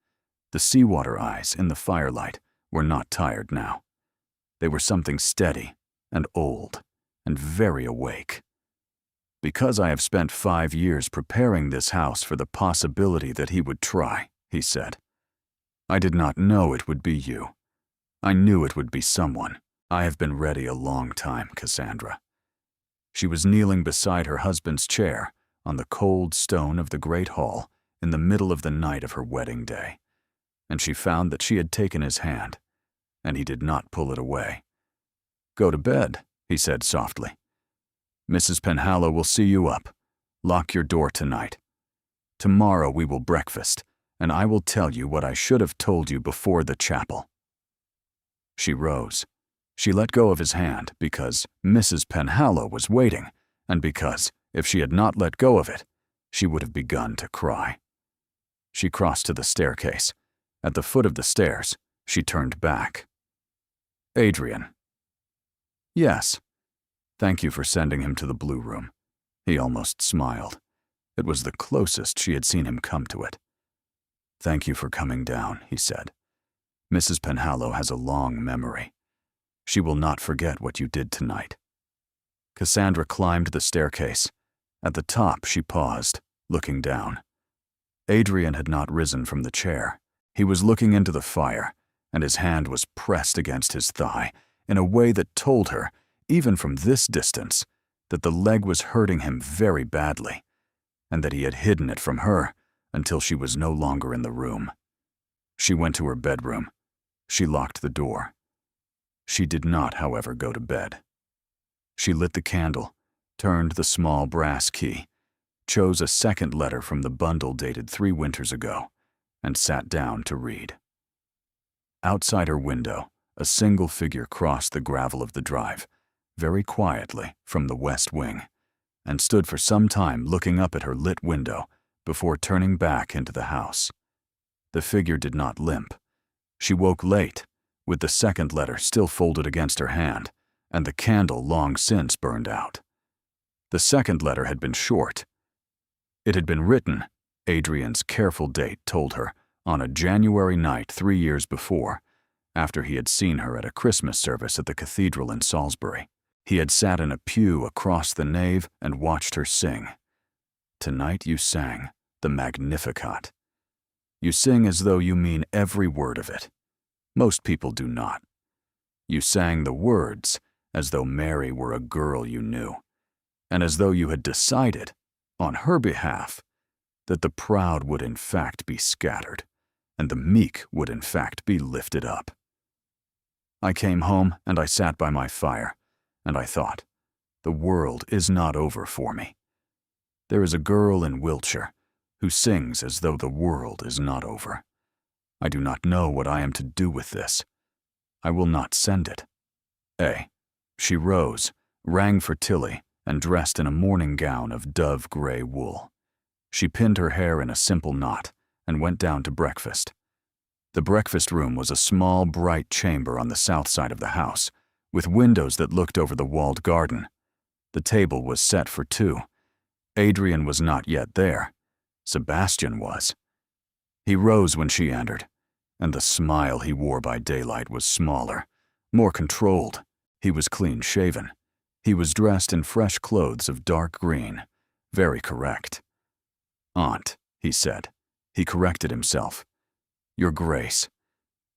Speaker 1: The seawater eyes in the firelight were not tired now. They were something steady and old and very awake. "Because I have spent 5 years preparing this house for the possibility that he would try," he said. "I did not know it would be you. I knew it would be someone. I have been ready a long time, Cassandra." She was kneeling beside her husband's chair on the cold stone of the great hall in the middle of the night of her wedding day, and she found that she had taken his hand, and he did not pull it away. "Go to bed," he said softly. "Mrs. Penhallow will see you up. Lock your door tonight. Tomorrow we will breakfast, and I will tell you what I should have told you before the chapel." She rose. She let go of his hand because Mrs. Penhallow was waiting, and because, if she had not let go of it, she would have begun to cry. She crossed to the staircase. At the foot of the stairs, she turned back. Adrian. Yes. Thank you for sending him to the blue room. He almost smiled. It was the closest she had seen him come to it. Thank you for coming down, he said. Mrs. Penhallow has a long memory. She will not forget what you did tonight. Cassandra climbed the staircase. At the top, she paused, looking down. Adrian had not risen from the chair. He was looking into the fire, and his hand was pressed against his thigh in a way that told her, even from this distance, that the leg was hurting him very badly, and that he had hidden it from her until she was no longer in the room. She went to her bedroom. She locked the door. She did not, however, go to bed. She lit the candle, turned the small brass key, chose a second letter from the bundle dated 3 winters ago, and sat down to read. Outside her window, a single figure crossed the gravel of the drive, very quietly from the west wing, and stood for some time looking up at her lit window before turning back into the house. The figure did not limp. She woke late, with the second letter still folded against her hand, and the candle long since burned out. The second letter had been short. It had been written, Adrian's careful date told her, on a January night 3 years before, after he had seen her at a Christmas service at the cathedral in Salisbury. He had sat in a pew across the nave and watched her sing. Tonight you sang the Magnificat. You sing as though you mean every word of it. Most people do not. You sang the words as though Mary were a girl you knew, and as though you had decided, on her behalf, that the proud would in fact be scattered, and the meek would in fact be lifted up. I came home and I sat by my fire, and I thought, the world is not over for me. There is a girl in Wiltshire who sings as though the world is not over. I do not know what I am to do with this. I will not send it. She rose, rang for Tilly, and dressed in a morning gown of dove-gray wool. She pinned her hair in a simple knot and went down to breakfast. The breakfast room was a small, bright chamber on the south side of the house, with windows that looked over the walled garden. The table was set for 2. Adrian was not yet there. Sebastian was. He rose when she entered, and the smile he wore by daylight was smaller, more controlled. He was clean-shaven. He was dressed in fresh clothes of dark green, very correct. Aunt, he said. He corrected himself. Your Grace,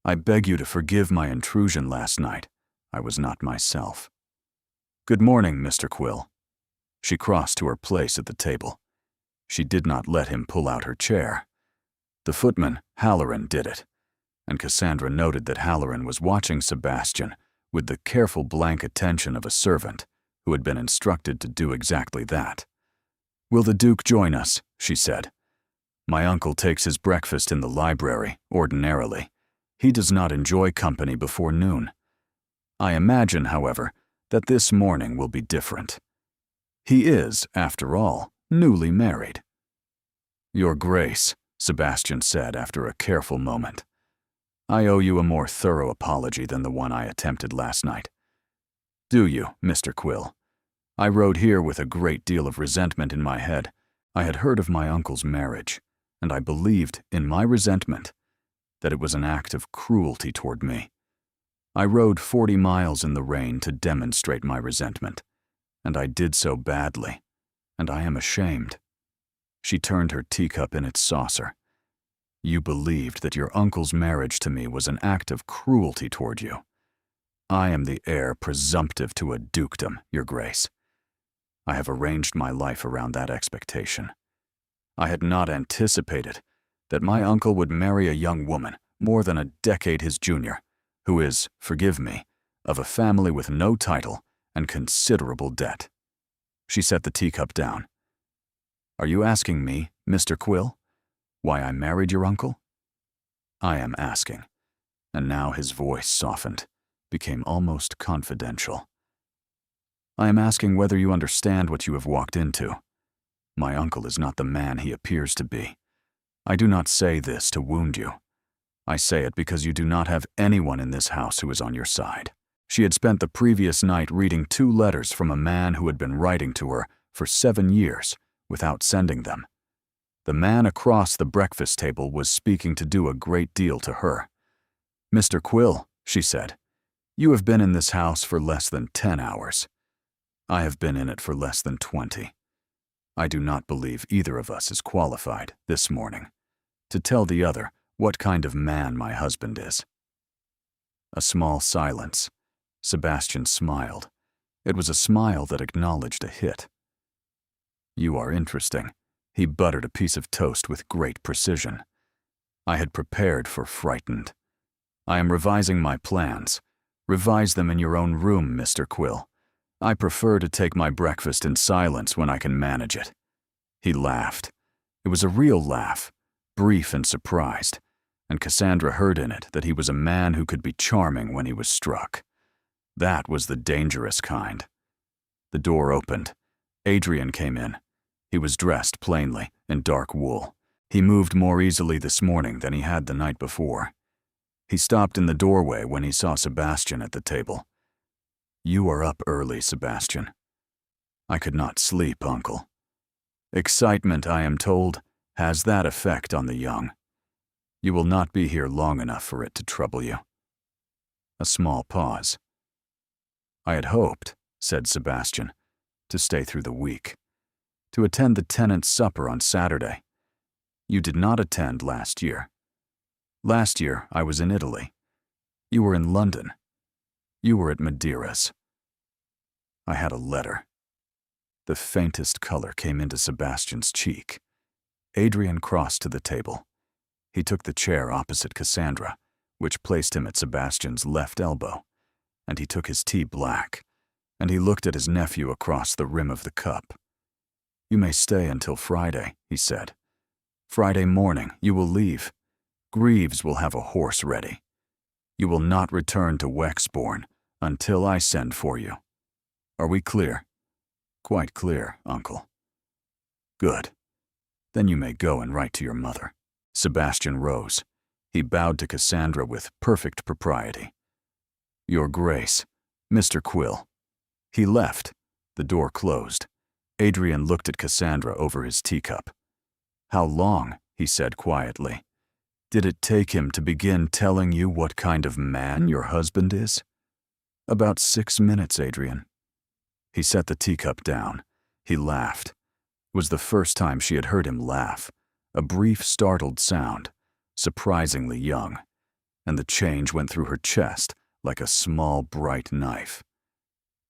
Speaker 1: I beg you to forgive my intrusion last night. I was not myself. Good morning, Mr. Quill. She crossed to her place at the table. She did not let him pull out her chair. The footman, Halloran, did it, and Cassandra noted that Halloran was watching Sebastian with the careful blank attention of a servant who had been instructed to do exactly that. Will the Duke join us? She said. My uncle takes his breakfast in the library, ordinarily. He does not enjoy company before noon. I imagine, however, that this morning will be different. He is, after all, newly married. Your Grace, Sebastian said after a careful moment. I owe you a more thorough apology than the one I attempted last night. Do you, Mr. Quill? I rode here with a great deal of resentment in my head. I had heard of my uncle's marriage, and I believed, in my resentment, that it was an act of cruelty toward me. I rode 40 miles in the rain to demonstrate my resentment, and I did so badly, and I am ashamed. She turned her teacup in its saucer. You believed that your uncle's marriage to me was an act of cruelty toward you. I am the heir presumptive to a dukedom, Your Grace. I have arranged my life around that expectation. I had not anticipated that my uncle would marry a young woman more than a decade his junior, who is, forgive me, of a family with no title and considerable debt. She set the teacup down. Are you asking me, Mr. Quill, why I married your uncle? I am asking, and now his voice softened, became almost confidential. I am asking whether you understand what you have walked into. My uncle is not the man he appears to be. I do not say this to wound you. I say it because you do not have anyone in this house who is on your side. She had spent the previous night reading 2 letters from a man who had been writing to her for 7 years without sending them. The man across the breakfast table was speaking to do a great deal to her. "Mr. Quill," she said, "you have been in this house for less than 10 hours. I have been in it for less than 20. I do not believe either of us is qualified, this morning, to tell the other what kind of man my husband is." A small silence. Sebastian smiled. It was a smile that acknowledged a hit. "You are interesting." He buttered a piece of toast with great precision. I had prepared for frightened. "I am revising my plans. Revise them in your own room, Mr. Quill. I prefer to take my breakfast in silence when I can manage it." He laughed. It was a real laugh, brief and surprised, and Cassandra heard in it that he was a man who could be charming when he was struck. That was the dangerous kind. The door opened. Adrian came in. He was dressed plainly in dark wool. He moved more easily this morning than he had the night before. He stopped in the doorway when he saw Sebastian at the table. "You are up early, Sebastian." "I could not sleep, Uncle." "Excitement, I am told, has that effect on the young. You will not be here long enough for it to trouble you." A small pause. "I had hoped," said Sebastian, "to stay through the week, to attend the tenants' supper on Saturday. You did not attend last year. Last year I was in Italy. You were in London. You were at Madeira's. I had a letter." The faintest color came into Sebastian's cheek. Adrian crossed to the table. He took the chair opposite Cassandra, which placed him at Sebastian's left elbow, and he took his tea black, and he looked at his nephew across the rim of the cup. "You may stay until Friday," he said. "Friday morning you will leave. Greaves will have a horse ready. You will not return to Wexbourne until I send for you. Are we clear?" "Quite clear, Uncle." "Good. Then you may go and write to your mother." Sebastian rose. He bowed to Cassandra with perfect propriety. "Your Grace, Mr. Quill." He left. The door closed. Adrian looked at Cassandra over his teacup. "How long," he said quietly, "did it take him to begin telling you what kind of man your husband is?" "About 6 minutes, Adrian." He set the teacup down. He laughed. It was the first time she had heard him laugh, a brief, startled sound, surprisingly young, and the change went through her chest like a small, bright knife.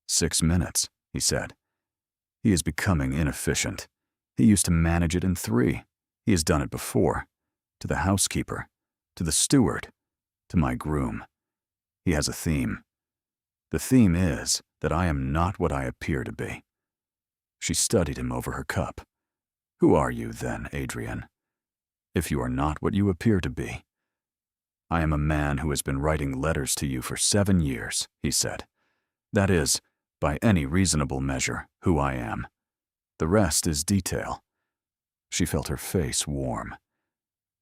Speaker 1: 6 minutes, he said. "He is becoming inefficient. He used to manage it in 3. He has done it before. To the housekeeper, to the steward, to my groom. He has a theme. The theme is that I am not what I appear to be." She studied him over her cup. "Who are you, then, Adrian? If you are not what you appear to be." "I am a man who has been writing letters to you for 7 years, he said. "That is, by any reasonable measure, who I am. The rest is detail." She felt her face warm.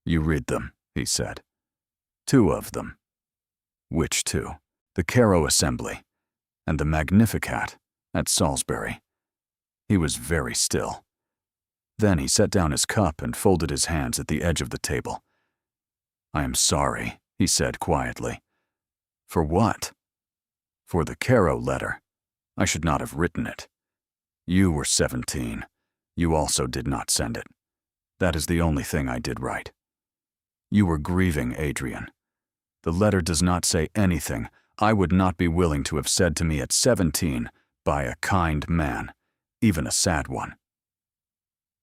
Speaker 1: "You read them," he said. "2 of them." "Which 2? The Cairo Assembly and the Magnificat at Salisbury." He was very still. Then he set down his cup and folded his hands at the edge of the table. "I am sorry," he said quietly. "For what?" "For the Cairo letter. I should not have written it. You were 17. You also did not send it. That is the only thing I did right. You were grieving, Adrian. The letter does not say anything I would not be willing to have said to me at 17 by a kind man, even a sad one."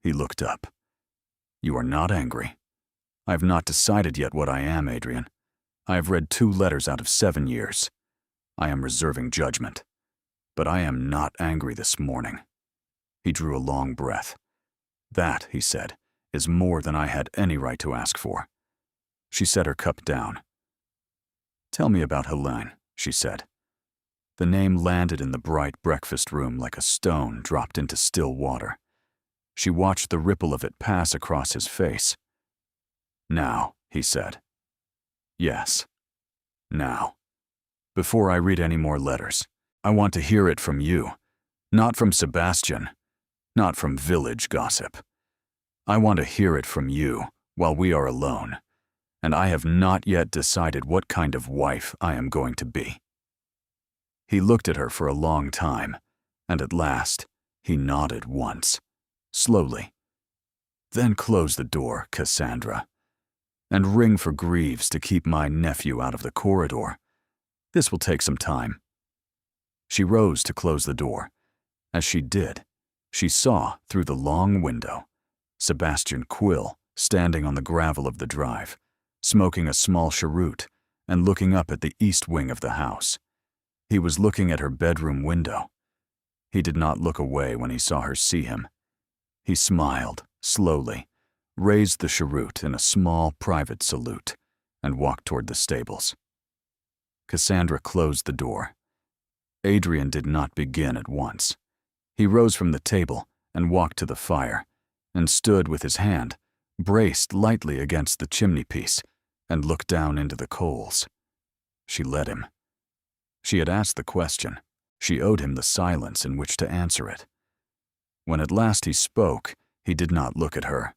Speaker 1: He looked up. "You are not angry?" "I have not decided yet what I am, Adrian. I have read 2 letters out of 7 years. I am reserving judgment. But I am not angry this morning." He drew a long breath. "That," he said, "is more than I had any right to ask for." She set her cup down. "Tell me about Helene," she said. The name landed in the bright breakfast room like a stone dropped into still water. She watched the ripple of it pass across his face. "Now," he said. "Yes. Now. Before I read any more letters, I want to hear it from you, not from Sebastian, not from village gossip. I want to hear it from you while we are alone, and I have not yet decided what kind of wife I am going to be." He looked at her for a long time, and at last he nodded once, slowly. "Then close the door, Cassandra, and ring for Greaves to keep my nephew out of the corridor. This will take some time." She rose to close the door. As she did, she saw, through the long window, Sebastian Quill standing on the gravel of the drive, smoking a small cheroot and looking up at the east wing of the house. He was looking at her bedroom window. He did not look away when he saw her see him. He smiled, slowly, raised the cheroot in a small private salute, and walked toward the stables. Cassandra closed the door. Adrian did not begin at once. He rose from the table and walked to the fire, and stood with his hand braced lightly against the chimney-piece and looked down into the coals. She let him. She had asked the question. She owed him the silence in which to answer it. When at last he spoke, he did not look at her.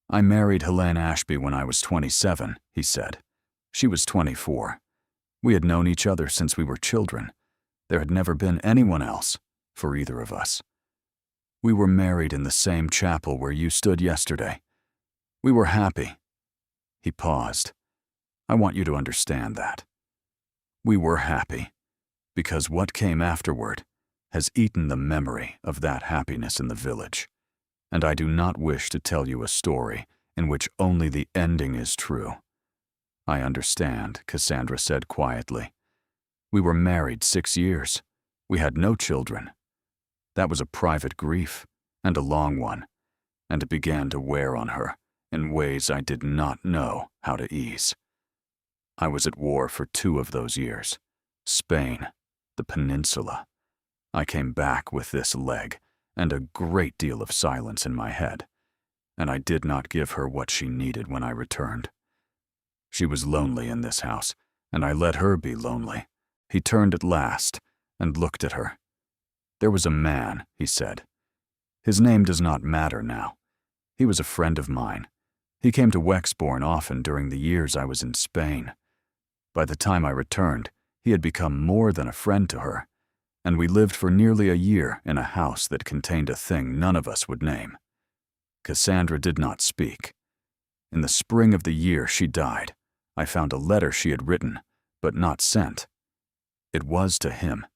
Speaker 1: "I married Helene Ashby when I was 27, he said. She was 24. We had known each other since we were children. There had never been anyone else for either of us. We were married in the same chapel where you stood yesterday. We were happy." He paused. "I want you to understand that. We were happy, because what came afterward has eaten the memory of that happiness in the village, and I do not wish to tell you a story in which only the ending is true." "I understand," Cassandra said quietly. "We were married 6 years. We had no children. That was a private grief, and a long one, and it began to wear on her in ways I did not know how to ease. I was at war for 2 of those years. Spain, the peninsula. I came back with this leg and a great deal of silence in my head, and I did not give her what she needed when I returned. She was lonely in this house, and I let her be lonely." He turned at last and looked at her. "There was a man," he said. "His name does not matter now. He was a friend of mine. He came to Wexbourne often during the years I was in Spain. By the time I returned, he had become more than a friend to her, and we lived for nearly a year in a house that contained a thing none of us would name." Cassandra did not speak. "In the spring of the year she died, I found a letter she had written, but not sent. It was to him.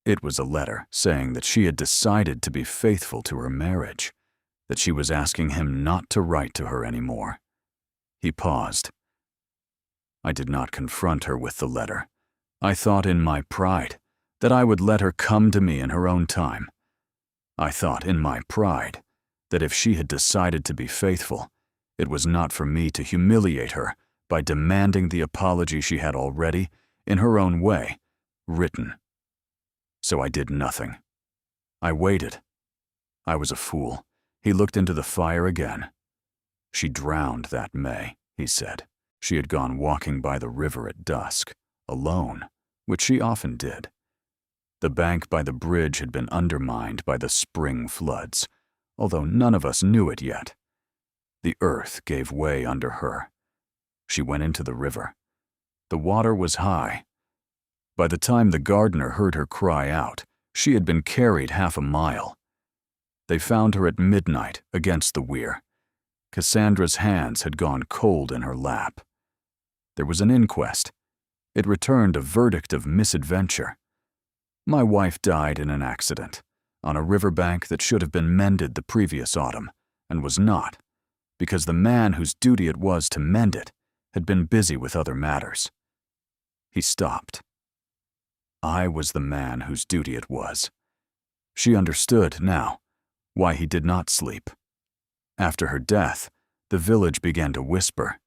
Speaker 1: It was a letter saying that she had decided to be faithful to her marriage, that she was asking him not to write to her anymore." He paused. "I did not confront her with the letter. I thought in my pride that I would let her come to me in her own time. I thought in my pride that if she had decided to be faithful, it was not for me to humiliate her by demanding the apology she had already, in her own way, written. So I did nothing. I waited. I was a fool." He looked into the fire again. "She drowned that May," he said. "She had gone walking by the river at dusk, alone, which she often did. The bank by the bridge had been undermined by the spring floods, although none of us knew it yet. The earth gave way under her. She went into the river. The water was high. By the time the gardener heard her cry out, she had been carried 1/2 mile. They found her at midnight against the weir. Cassandra's hands had gone cold in her lap. There was an inquest. It returned a verdict of misadventure. My wife died in an accident, on a riverbank that should have been mended the previous autumn, and was not, because the man whose duty it was to mend it had been busy with other matters." He stopped. I was the man whose duty it was. She understood, now, why he did not sleep. After her death, the village began to whisper.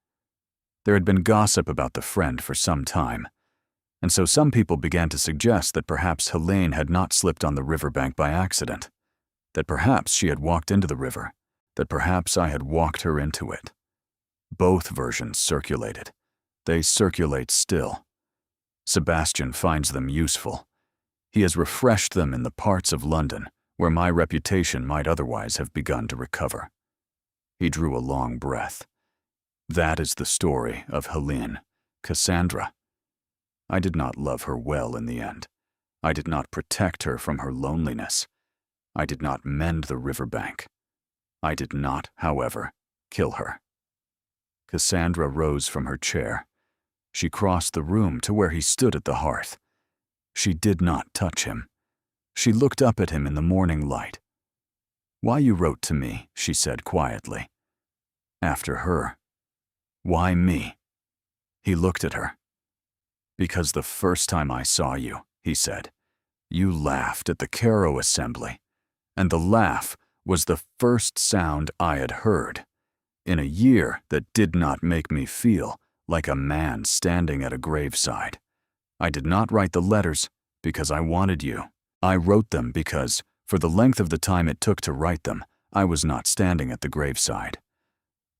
Speaker 1: There had been gossip about the friend for some time, and so some people began to suggest that perhaps Helene had not slipped on the riverbank by accident, that perhaps she had walked into the river, that perhaps I had walked her into it. Both versions circulated. They circulate still. Sebastian finds them useful. He has refreshed them in the parts of London where my reputation might otherwise have begun to recover. He drew a long breath. That is the story of Helene, Cassandra. I did not love her well in the end. I did not protect her from her loneliness. I did not mend the riverbank. I did not, however, kill her. Cassandra rose from her chair. She crossed the room to where he stood at the hearth. She did not touch him. She looked up at him in the morning light. "Why you wrote to me," she said quietly. "After her. Why me?" He looked at her. "Because the first time I saw you," he said, "you laughed at the Cairo assembly, and the laugh was the first sound I had heard in a year that did not make me feel like a man standing at a graveside. I did not write the letters because I wanted you. I wrote them because, for the length of the time it took to write them, I was not standing at the graveside.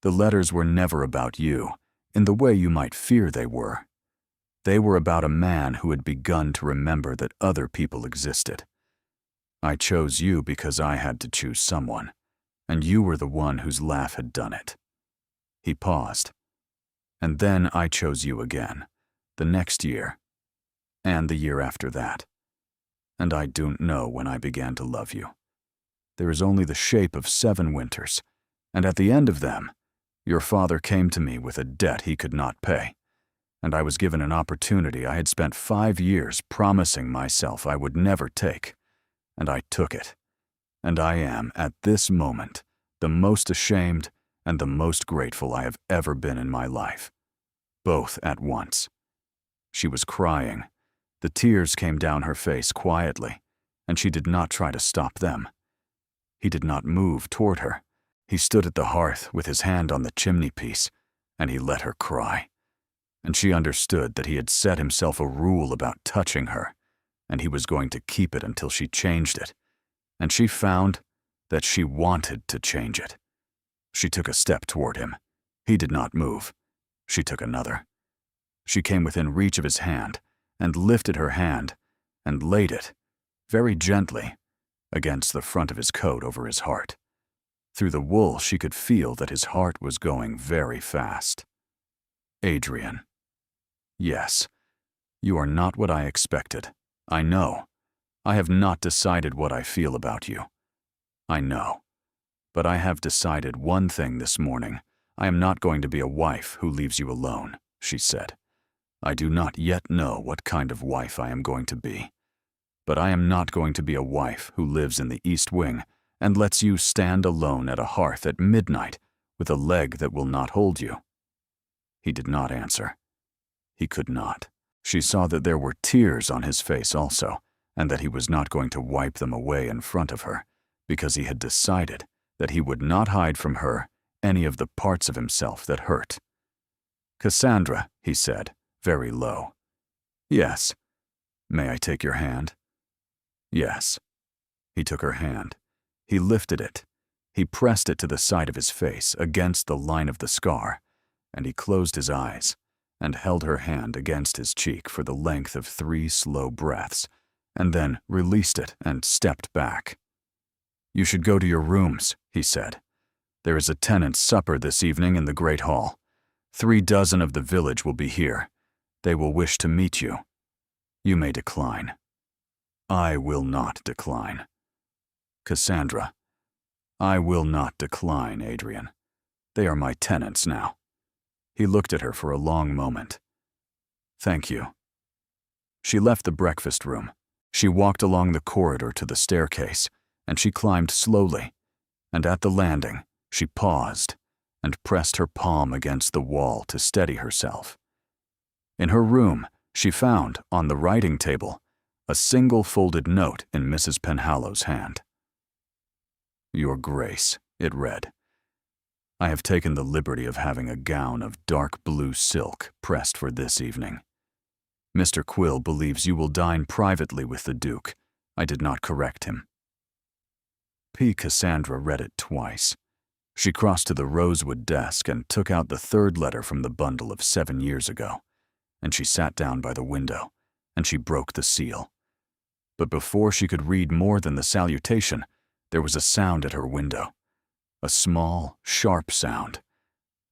Speaker 1: The letters were never about you, in the way you might fear they were. They were about a man who had begun to remember that other people existed. I chose you because I had to choose someone, and you were the one whose laugh had done it." He paused. "And then I chose you again, the next year, and the year after that. And I don't know when I began to love you. There is only the shape of 7 winters, and at the end of them, your father came to me with a debt he could not pay, and I was given an opportunity I had spent 5 years promising myself I would never take, and I took it. And I am, at this moment, the most ashamed and the most grateful I have ever been in my life. Both at once." She was crying. The tears came down her face quietly, and she did not try to stop them. He did not move toward her. He stood at the hearth with his hand on the chimney-piece, and he let her cry. And she understood that he had set himself a rule about touching her, and he was going to keep it until she changed it. And she found that she wanted to change it. She took a step toward him. He did not move. She took another. She came within reach of his hand, and lifted her hand, and laid it, very gently, against the front of his coat over his heart. Through the wool she could feel that his heart was going very fast. "Adrian. Yes, you are not what I expected. I know. I have not decided what I feel about you. I know. But I have decided one thing this morning. I am not going to be a wife who leaves you alone," she said. "I do not yet know what kind of wife I am going to be. But I am not going to be a wife who lives in the East Wing and lets you stand alone at a hearth at midnight with a leg that will not hold you." He did not answer. He could not. She saw that there were tears on his face also, and that he was not going to wipe them away in front of her, because he had decided that he would not hide from her any of the parts of himself that hurt. "Cassandra," he said, very low. "Yes. May I take your hand?" "Yes." He took her hand. He lifted it. He pressed it to the side of his face, against the line of the scar, and he closed his eyes and held her hand against his cheek for the length of 3 slow breaths, and then released it and stepped back. "You should go to your rooms," he said. "There is a tenants' supper this evening in the Great Hall. 3 dozen of the village will be here. They will wish to meet you. You may decline. I will not decline. Cassandra, I will not decline, Adrian. They are my tenants now." He looked at her for a long moment. "Thank you." She left the breakfast room. She walked along the corridor to the staircase, and she climbed slowly, and at the landing, she paused and pressed her palm against the wall to steady herself. In her room, she found, on the writing table, a single folded note in Mrs. Penhallow's hand. "Your Grace," it read, "I have taken the liberty of having a gown of dark blue silk pressed for this evening. Mr. Quill believes you will dine privately with the Duke. I did not correct him. Cassandra read it twice. She crossed to the rosewood desk and took out the third letter from the bundle of 7 years ago, and she sat down by the window, and she broke the seal. But before she could read more than the salutation, there was a sound at her window. A small, sharp sound.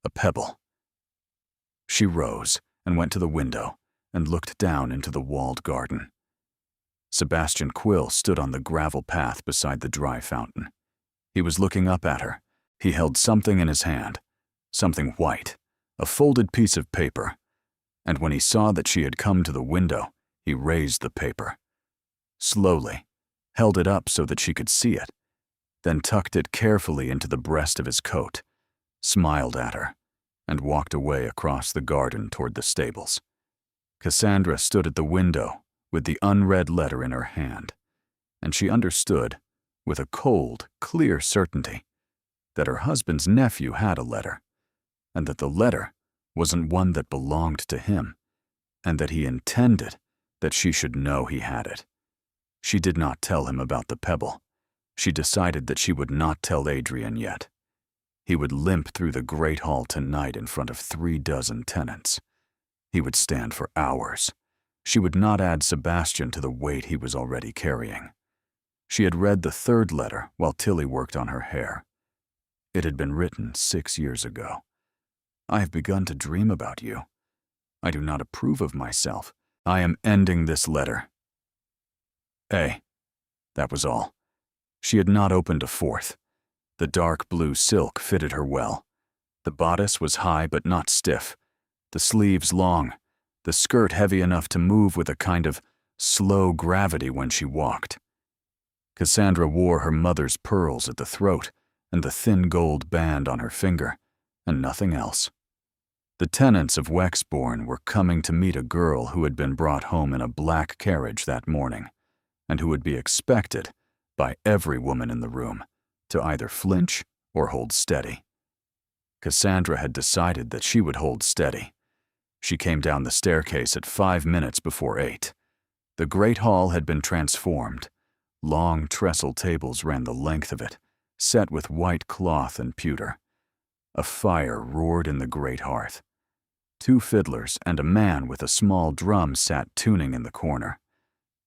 Speaker 1: A pebble. She rose and went to the window and looked down into the walled garden. Sebastian Quill stood on the gravel path beside the dry fountain. He was looking up at her. He held something in his hand, something white, a folded piece of paper, and when he saw that she had come to the window, he raised the paper. Slowly, held it up so that she could see it, then tucked it carefully into the breast of his coat, smiled at her, and walked away across the garden toward the stables. Cassandra stood at the window with the unread letter in her hand, and she understood, with a cold, clear certainty, that her husband's nephew had a letter, and that the letter wasn't one that belonged to him, and that he intended that she should know he had it. She did not tell him about the pebble. She decided that she would not tell Adrian yet. He would limp through the great hall tonight in front of 36 tenants. He would stand for hours. She would not add Sebastian to the weight he was already carrying. She had read the third letter while Tilly worked on her hair. It had been written 6 years ago. I have begun to dream about you. I do not approve of myself. I am ending this letter. A. That was all. She had not opened a fourth. The dark blue silk fitted her well. The bodice was high but not stiff, the sleeves long, the skirt heavy enough to move with a kind of slow gravity when she walked. Cassandra wore her mother's pearls at the throat and the thin gold band on her finger, and nothing else. The tenants of Wexbourne were coming to meet a girl who had been brought home in a black carriage that morning, and who would be expected, by every woman in the room, to either flinch or hold steady. Cassandra had decided that she would hold steady. She came down the staircase at 5 minutes before 8. The great hall had been transformed. Long trestle tables ran the length of it, set with white cloth and pewter. A fire roared in the great hearth. 2 fiddlers and a man with a small drum sat tuning in the corner.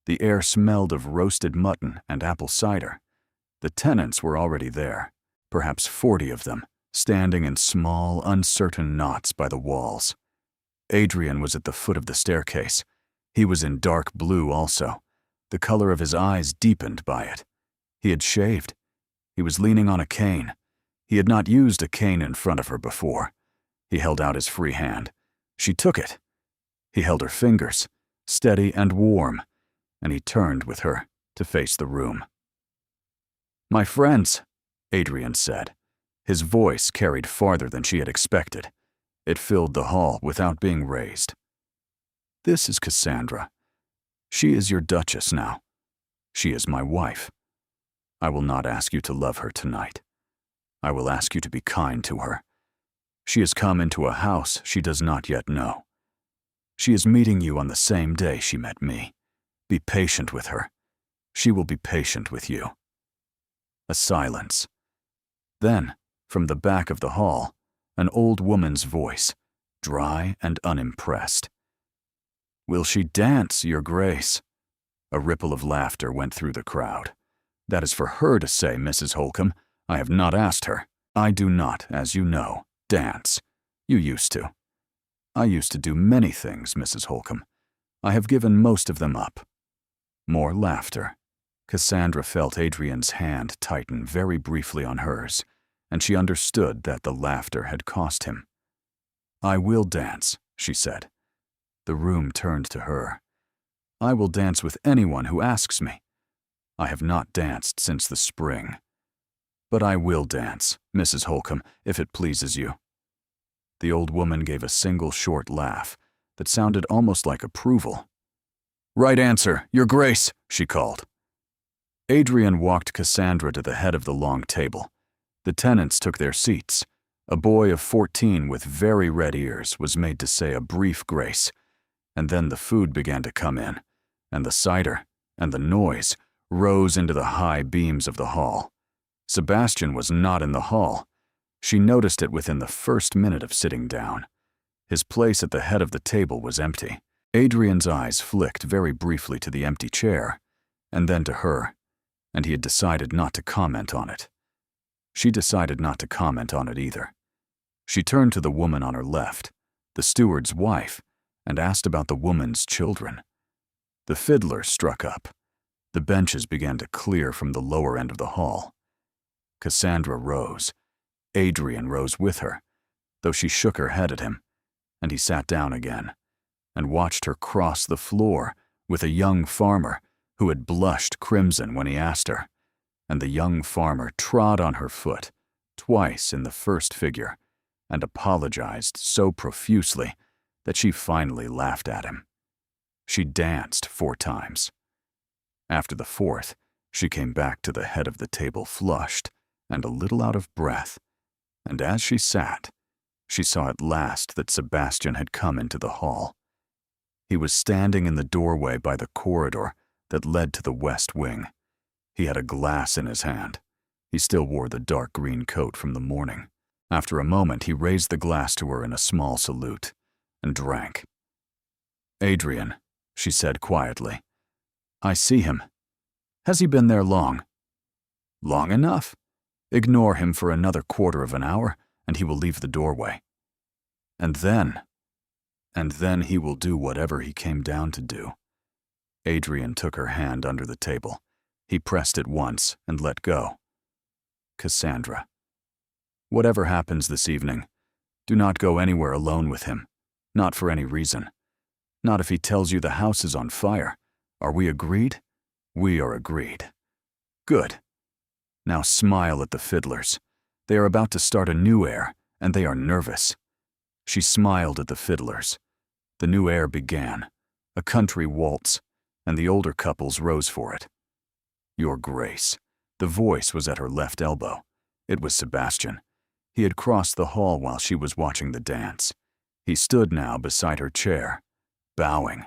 Speaker 1: The air smelled of roasted mutton and apple cider. The tenants were already there, perhaps 40 of them, standing in small, uncertain knots by the walls. Adrian was at the foot of the staircase. He was in dark blue also. The color of his eyes deepened by it. He had shaved. He was leaning on a cane. He had not used a cane in front of her before. He held out his free hand. She took it. He held her fingers, steady and warm, and he turned with her to face the room. "My friends," Adrian said. His voice carried farther than she had expected. It filled the hall without being raised. "This is Cassandra. She is your duchess now. She is my wife. I will not ask you to love her tonight. I will ask you to be kind to her. She has come into a house she does not yet know. She is meeting you on the same day she met me. Be patient with her. She will be patient with you." A silence. Then, from the back of the hall, an old woman's voice, dry and unimpressed. "Will she dance, Your Grace?" A ripple of laughter went through the crowd. "That is for her to say, Mrs. Holcomb. I have not asked her. I do not, as you know, dance. You used to. I used to do many things, Mrs. Holcomb. I have given most of them up." More laughter. Cassandra felt Adrian's hand tighten very briefly on hers, and she understood that the laughter had cost him. "I will dance," she said. The room turned to her. "I will dance with anyone who asks me. I have not danced since the spring. But I will dance, Mrs. Holcomb, if it pleases you." The old woman gave a single short laugh that sounded almost like approval. "Right answer, Your Grace," she called. Adrian walked Cassandra to the head of the long table. The tenants took their seats. A boy of 14 with very red ears was made to say a brief grace, and then the food began to come in, and the cider and the noise rose into the high beams of the hall. Sebastian was not in the hall. She noticed it within the first minute of sitting down. His place at the head of the table was empty. Adrian's eyes flicked very briefly to the empty chair, and then to her, and he had decided not to comment on it. She decided not to comment on it either. She turned to the woman on her left, the steward's wife, and asked about the woman's children. The fiddler struck up. The benches began to clear from the lower end of the hall. Cassandra rose. Adrian rose with her, though she shook her head at him, and he sat down again and watched her cross the floor with a young farmer who had blushed crimson when he asked her, and the young farmer trod on her foot twice in the first figure and apologized so profusely that she finally laughed at him. She danced 4 times. After the 4th, she came back to the head of the table flushed and a little out of breath, and as she sat, she saw at last that Sebastian had come into the hall. He was standing in the doorway by the corridor that led to the west wing. He had a glass in his hand. He still wore the dark green coat from the morning. After a moment, he raised the glass to her in a small salute and drank. "Adrian," she said quietly, "I see him. Has he been there long?" "Long enough. Ignore him for another quarter of an hour, and he will leave the doorway. And then he will do whatever he came down to do." Adrian took her hand under the table. He pressed it once and let go. "Cassandra, whatever happens this evening, do not go anywhere alone with him, not for any reason. Not if he tells you the house is on fire. Are we agreed?" "We are agreed." "Good. Now smile at the fiddlers. They are about to start a new air, and they are nervous." She smiled at the fiddlers. The new air began, a country waltz, and the older couples rose for it. "Your Grace." The voice was at her left elbow. It was Sebastian. He had crossed the hall while she was watching the dance. He stood now beside her chair, bowing,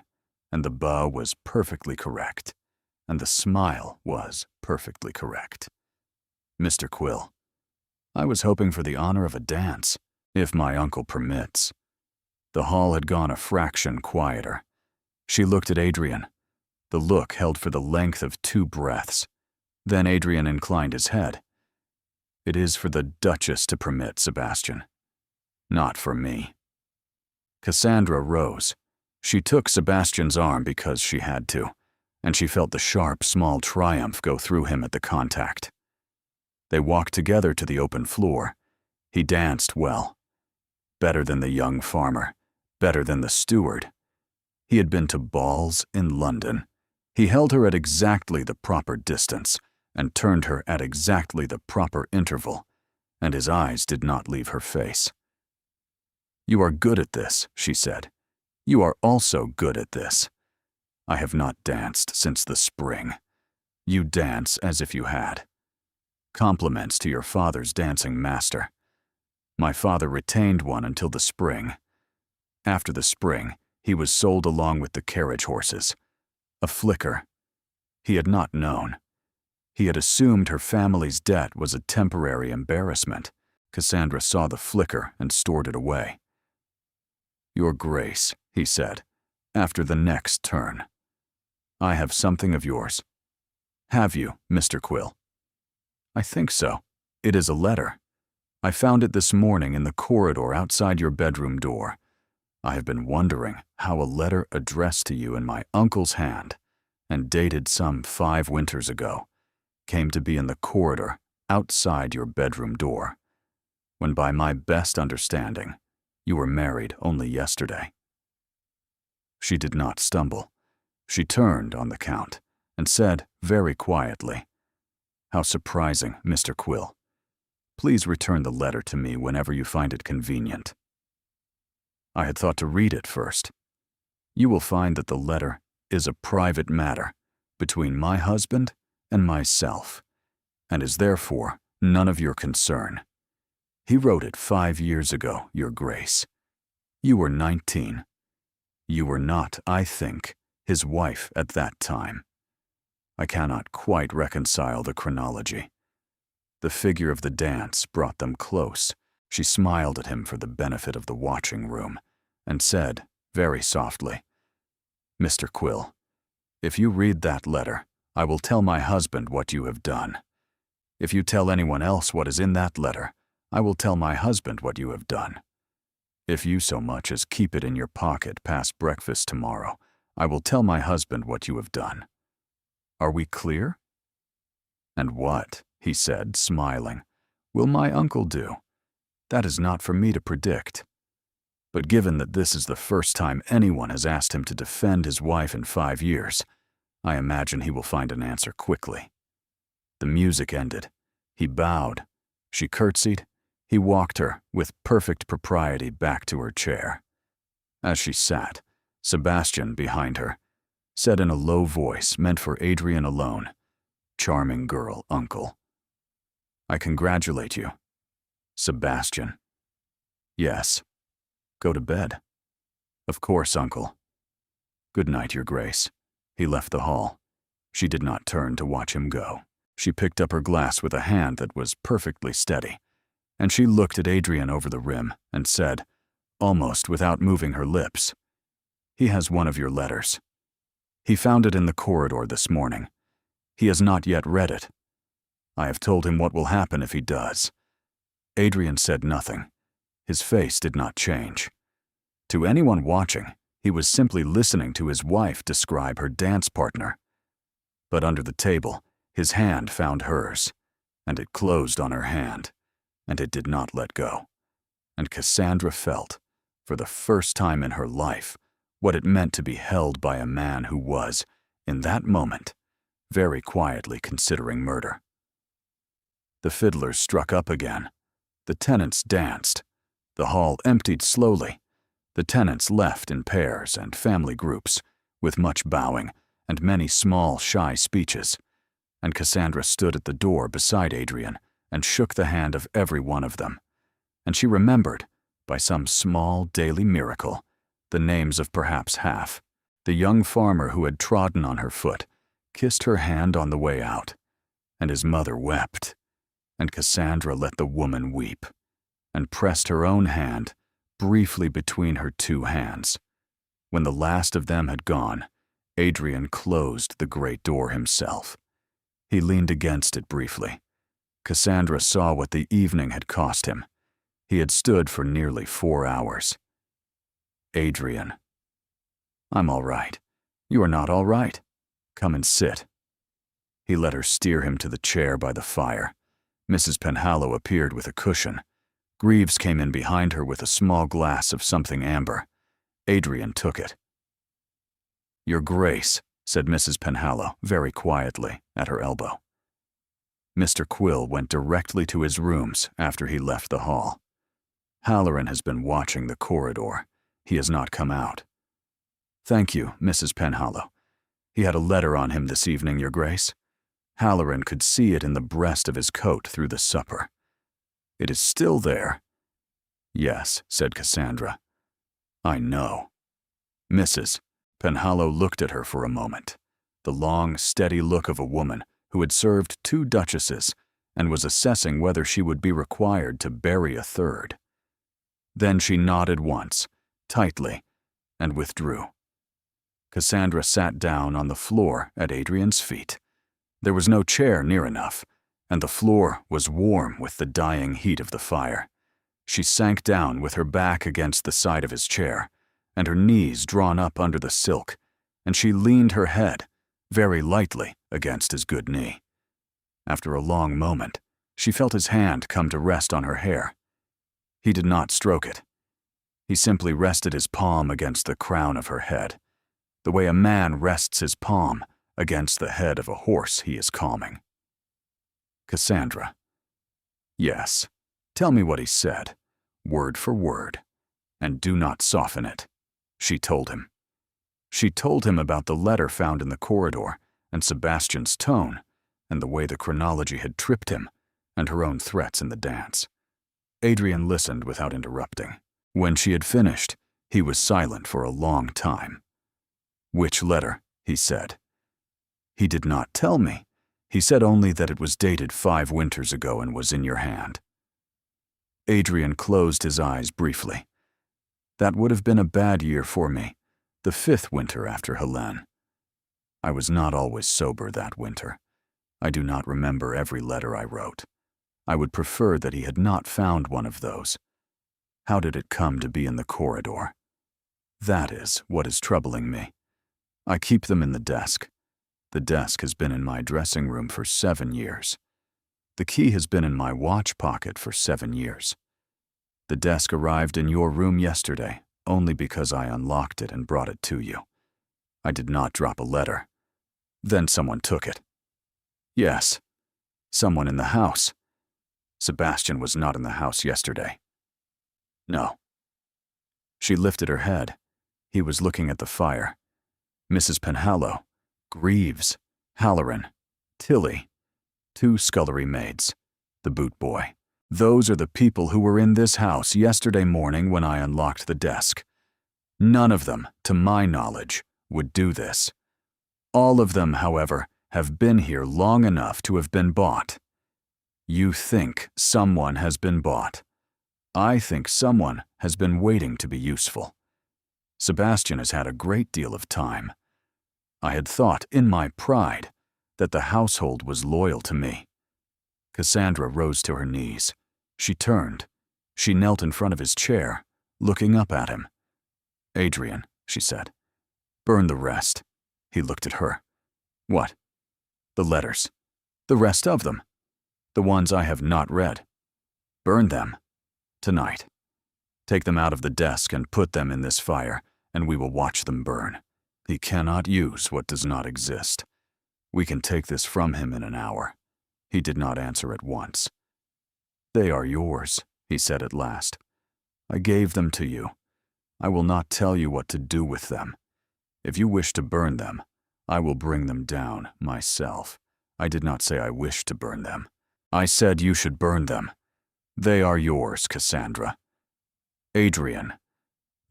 Speaker 1: and the bow was perfectly correct, and the smile was perfectly correct. "Mr. Quill, I was hoping for the honor of a dance, if my uncle permits." The hall had gone a fraction quieter. She looked at Adrian. The look held for the length of 2 breaths. Then Adrian inclined his head. "It is for the Duchess to permit, Sebastian. Not for me." Cassandra rose. She took Sebastian's arm because she had to, and she felt the sharp, small triumph go through him at the contact. They walked together to the open floor. He danced well. Better than the young farmer, better than the steward. He had been to balls in London. He held her at exactly the proper distance and turned her at exactly the proper interval, and his eyes did not leave her face. "You are good at this," she said. "You are also good at this. I have not danced since the spring. You dance as if you had. Compliments to your father's dancing master. My father retained one until the spring. After the spring, he was sold along with the carriage horses. A flicker. He had not known. He had assumed her family's debt was a temporary embarrassment. Cassandra saw the flicker and stored it away. "Your Grace," he said, after the next turn. "I have something of yours." "Have you, Mr. Quill?" "I think so. It is a letter. I found it this morning in the corridor outside your bedroom door. I have been wondering how a letter addressed to you in my uncle's hand and dated some 5 winters ago came to be in the corridor outside your bedroom door, when by my best understanding, you were married only yesterday." She did not stumble. She turned on the Count and said very quietly, "How surprising, Mr. Quill. Please return the letter to me whenever you find it convenient." I had thought to read it first. You will find that the letter is a private matter between my husband and myself, and is therefore none of your concern. He wrote it 5 years ago, Your Grace. You were 19. You were not, I think, his wife at that time. I cannot quite reconcile the chronology. The figure of the dance brought them close. She smiled at him for the benefit of the watching room and said, very softly, "Mr. Quill, if you read that letter, I will tell my husband what you have done. If you tell anyone else what is in that letter, I will tell my husband what you have done. If you so much as keep it in your pocket past breakfast tomorrow, I will tell my husband what you have done. Are we clear?" "And what," he said, smiling, "will my uncle do? That is not for me to predict. But given that this is the first time anyone has asked him to defend his wife in 5 years, I imagine he will find an answer quickly." The music ended. He bowed. She curtsied. He walked her, with perfect propriety, back to her chair. As she sat, Sebastian, behind her, said in a low voice meant for Adrian alone, "Charming girl, uncle." "I congratulate you." "Sebastian." "Yes." "Go to bed." "Of course, uncle." "Good night, your grace." He left the hall. She did not turn to watch him go. She picked up her glass with a hand that was perfectly steady, and she looked at Adrian over the rim and said, almost without moving her lips, "He has one of your letters. He found it in the corridor this morning. He has not yet read it. I have told him what will happen if he does." Adrian said nothing. His face did not change. To anyone watching, he was simply listening to his wife describe her dance partner. But under the table, his hand found hers, and it closed on her hand, and it did not let go. And Cassandra felt, for the first time in her life, what it meant to be held by a man who was, in that moment, very quietly considering murder. The fiddlers struck up again. The tenants danced. The hall emptied slowly. The tenants left in pairs and family groups, with much bowing and many small, shy speeches. And Cassandra stood at the door beside Adrian and shook the hand of every one of them. And she remembered, by some small daily miracle, the names of perhaps half. The young farmer who had trodden on her foot kissed her hand on the way out, and his mother wept. And Cassandra let the woman weep, and pressed her own hand briefly between her 2 hands. When the last of them had gone, Adrian closed the great door himself. He leaned against it briefly. Cassandra saw what the evening had cost him. He had stood for nearly 4 hours. "Adrian." "I'm all right." "You are not all right. Come and sit." He let her steer him to the chair by the fire. Mrs. Penhallow appeared with a cushion. Greaves came in behind her with a small glass of something amber. Adrian took it. "Your Grace," said Mrs. Penhallow, very quietly, at her elbow. Mr. Quill went directly to his rooms after he left the hall. Halloran has been watching the corridor. He has not come out. "Thank you, Mrs. Penhallow. He had a letter on him this evening, your Grace. Halloran could see it in the breast of his coat through the supper. It is still there." "Yes," said Cassandra. "I know." Mrs. Penhallow looked at her for a moment, the long, steady look of a woman who had served 2 duchesses and was assessing whether she would be required to bury a third. Then she nodded once, tightly, and withdrew. Cassandra sat down on the floor at Adrian's feet. There was no chair near enough, and the floor was warm with the dying heat of the fire. She sank down with her back against the side of his chair, and her knees drawn up under the silk, and she leaned her head, very lightly, against his good knee. After a long moment, she felt his hand come to rest on her hair. He did not stroke it. He simply rested his palm against the crown of her head, the way a man rests his palm against the head of a horse he is calming. "Cassandra." "Yes. Tell me what he said, word for word, and do not soften it," she told him. She told him about the letter found in the corridor, and Sebastian's tone, and the way the chronology had tripped him, and her own threats in the dance. Adrian listened without interrupting. When she had finished, he was silent for a long time. "Which letter?" he said. "He did not tell me. He said only that it was dated 5 winters ago and was in your hand. Adrian closed his eyes briefly. That would have been a bad year for me, the 5th winter after Helene. I was not always sober that winter. I do not remember every letter I wrote. I would prefer that he had not found one of those. How did it come to be in the corridor? That is what is troubling me. I keep them in the desk. The desk has been in my dressing room for 7 years. The key has been in my watch pocket for 7 years. The desk arrived in your room yesterday only because I unlocked it and brought it to you. I did not drop a letter. Then someone took it. Yes, someone in the house. Sebastian was not in the house yesterday. No. She lifted her head. He was looking at the fire. Mrs. Penhallow, Greaves, Halloran, Tilly, 2 scullery maids, the boot boy. Those are the people who were in this house yesterday morning when I unlocked the desk. None of them, to my knowledge, would do this. All of them, however, have been here long enough to have been bought. You think someone has been bought. I think someone has been waiting to be useful. Sebastian has had a great deal of time. I had thought, in my pride, that the household was loyal to me. Cassandra rose to her knees. She turned. She knelt in front of his chair, looking up at him. Adrian, she said, burn the rest. He looked at her. What? The letters. The rest of them. The ones I have not read. Burn them. Tonight. Take them out of the desk and put them in this fire, and we will watch them burn. He cannot use what does not exist. We can take this from him in an hour. He did not answer at once. They are yours, he said at last. I gave them to you. I will not tell you what to do with them. If you wish to burn them, I will bring them down myself. I did not say I wished to burn them. I said you should burn them. They are yours, Cassandra. Adrian,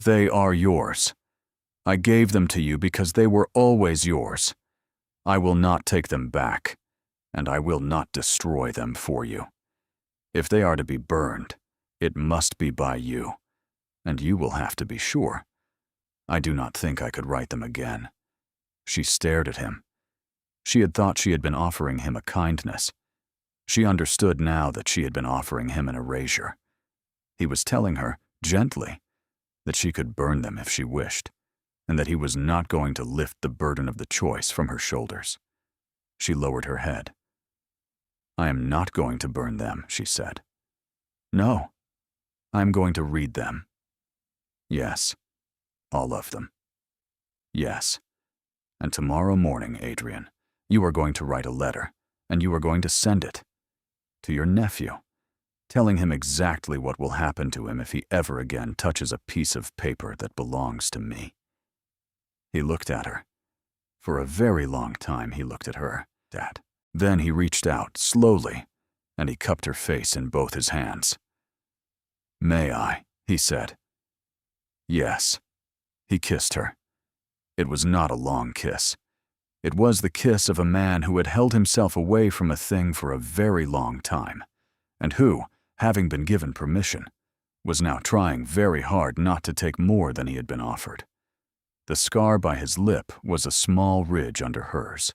Speaker 1: they are yours. I gave them to you because they were always yours. I will not take them back, and I will not destroy them for you. If they are to be burned, it must be by you, and you will have to be sure. I do not think I could write them again. She stared at him. She had thought she had been offering him a kindness. She understood now that she had been offering him an erasure. He was telling her, gently, that she could burn them if she wished, and that he was not going to lift the burden of the choice from her shoulders. She lowered her head. I am not going to burn them, she said. No, I am going to read them. Yes, all of them. Yes. And tomorrow morning, Adrian, you are going to write a letter, and you are going to send it to your nephew, telling him exactly what will happen to him if he ever again touches a piece of paper that belongs to me. He looked at her. For a very long time he looked at her, Dad. Then he reached out, slowly, and he cupped her face in both his hands. May I? He said. Yes. He kissed her. It was not a long kiss. It was the kiss of a man who had held himself away from a thing for a very long time, and who, having been given permission, was now trying very hard not to take more than he had been offered. The scar by his lip was a small ridge under hers.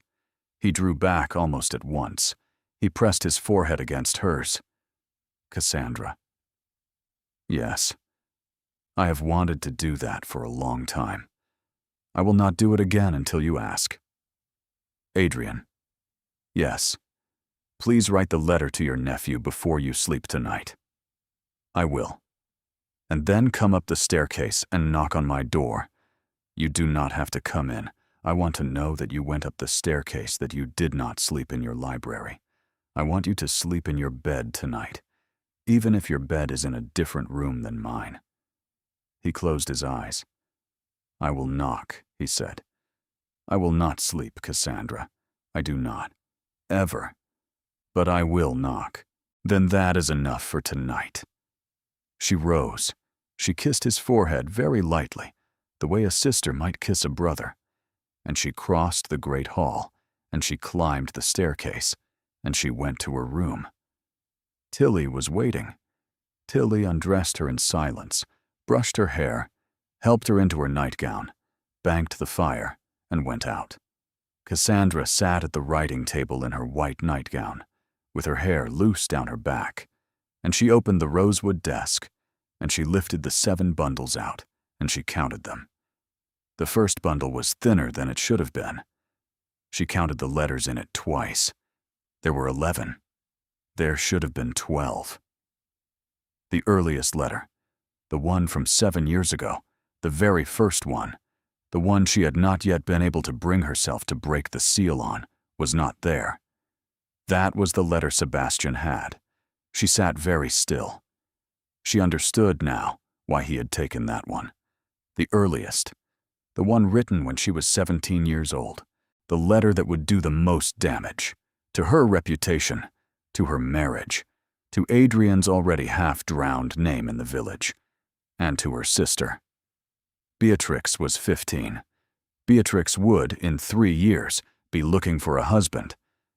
Speaker 1: He drew back almost at once. He pressed his forehead against hers. Cassandra. Yes. I have wanted to do that for a long time. I will not do it again until you ask. Adrian. Yes. Please write the letter to your nephew before you sleep tonight. I will. And then come up the staircase and knock on my door. You do not have to come in. I want to know that you went up the staircase, that you did not sleep in your library. I want you to sleep in your bed tonight, even if your bed is in a different room than mine. He closed his eyes. I will knock, he said. I will not sleep, Cassandra. I do not. Ever. But I will knock. Then that is enough for tonight. She rose. She kissed his forehead very lightly, the way a sister might kiss a brother, and she crossed the great hall and she climbed the staircase, and she went to her room. Tilly was waiting. Tilly undressed her in silence, brushed her hair, helped her into her nightgown, banked the fire, and went out. Cassandra sat at the writing table in her white nightgown, with her hair loose down her back, and she opened the rosewood desk, and she lifted the 7 bundles out, and she counted them. The first bundle was thinner than it should have been. She counted the letters in it twice. There were 11. There should have been 12. The earliest letter, the one from 7 years ago, the very first one, the one she had not yet been able to bring herself to break the seal on, was not there. That was the letter Sebastian had. She sat very still. She understood now why he had taken that one. The earliest, the one written when she was 17 years old, the letter that would do the most damage, to her reputation, to her marriage, to Adrian's already half-drowned name in the village, and to her sister. Beatrix was 15. Beatrix would, in 3 years, be looking for a husband,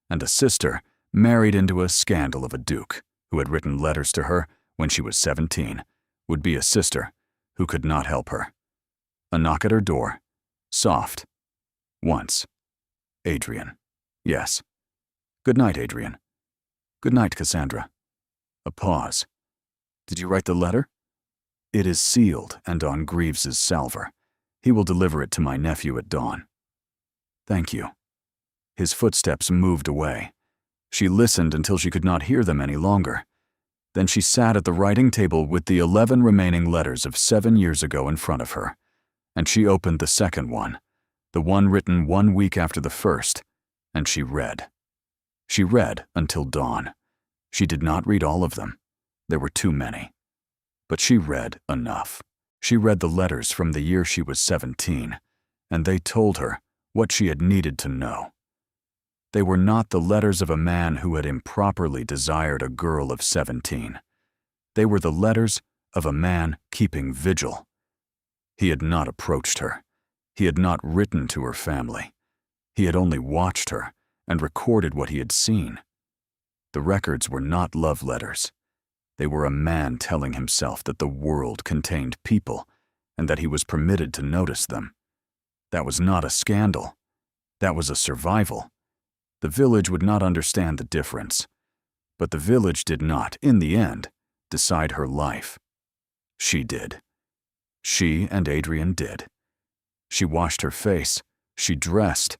Speaker 1: and a sister married into a scandal of a duke who had written letters to her when she was 17, would be a sister who could not help her. A knock at her door. Soft. Once. Adrian. Yes. Good night, Adrian. Good night, Cassandra. A pause. Did you write the letter? It is sealed and on Greaves's salver. He will deliver it to my nephew at dawn. Thank you. His footsteps moved away. She listened until she could not hear them any longer. Then she sat at the writing table with the 11 remaining letters of 7 years ago in front of her, and she opened the second one, the one written 1 week after the first, and she read. She read until dawn. She did not read all of them. There were too many. But she read enough. She read the letters from the year she was 17, and they told her what she had needed to know. They were not the letters of a man who had improperly desired a girl of 17. They were the letters of a man keeping vigil. He had not approached her. He had not written to her family. He had only watched her and recorded what he had seen. The records were not love letters. They were a man telling himself that the world contained people and that he was permitted to notice them. That was not a scandal. That was a survival. The village would not understand the difference. But the village did not, in the end, decide her life. She did. She and Adrian did. She washed her face. She dressed.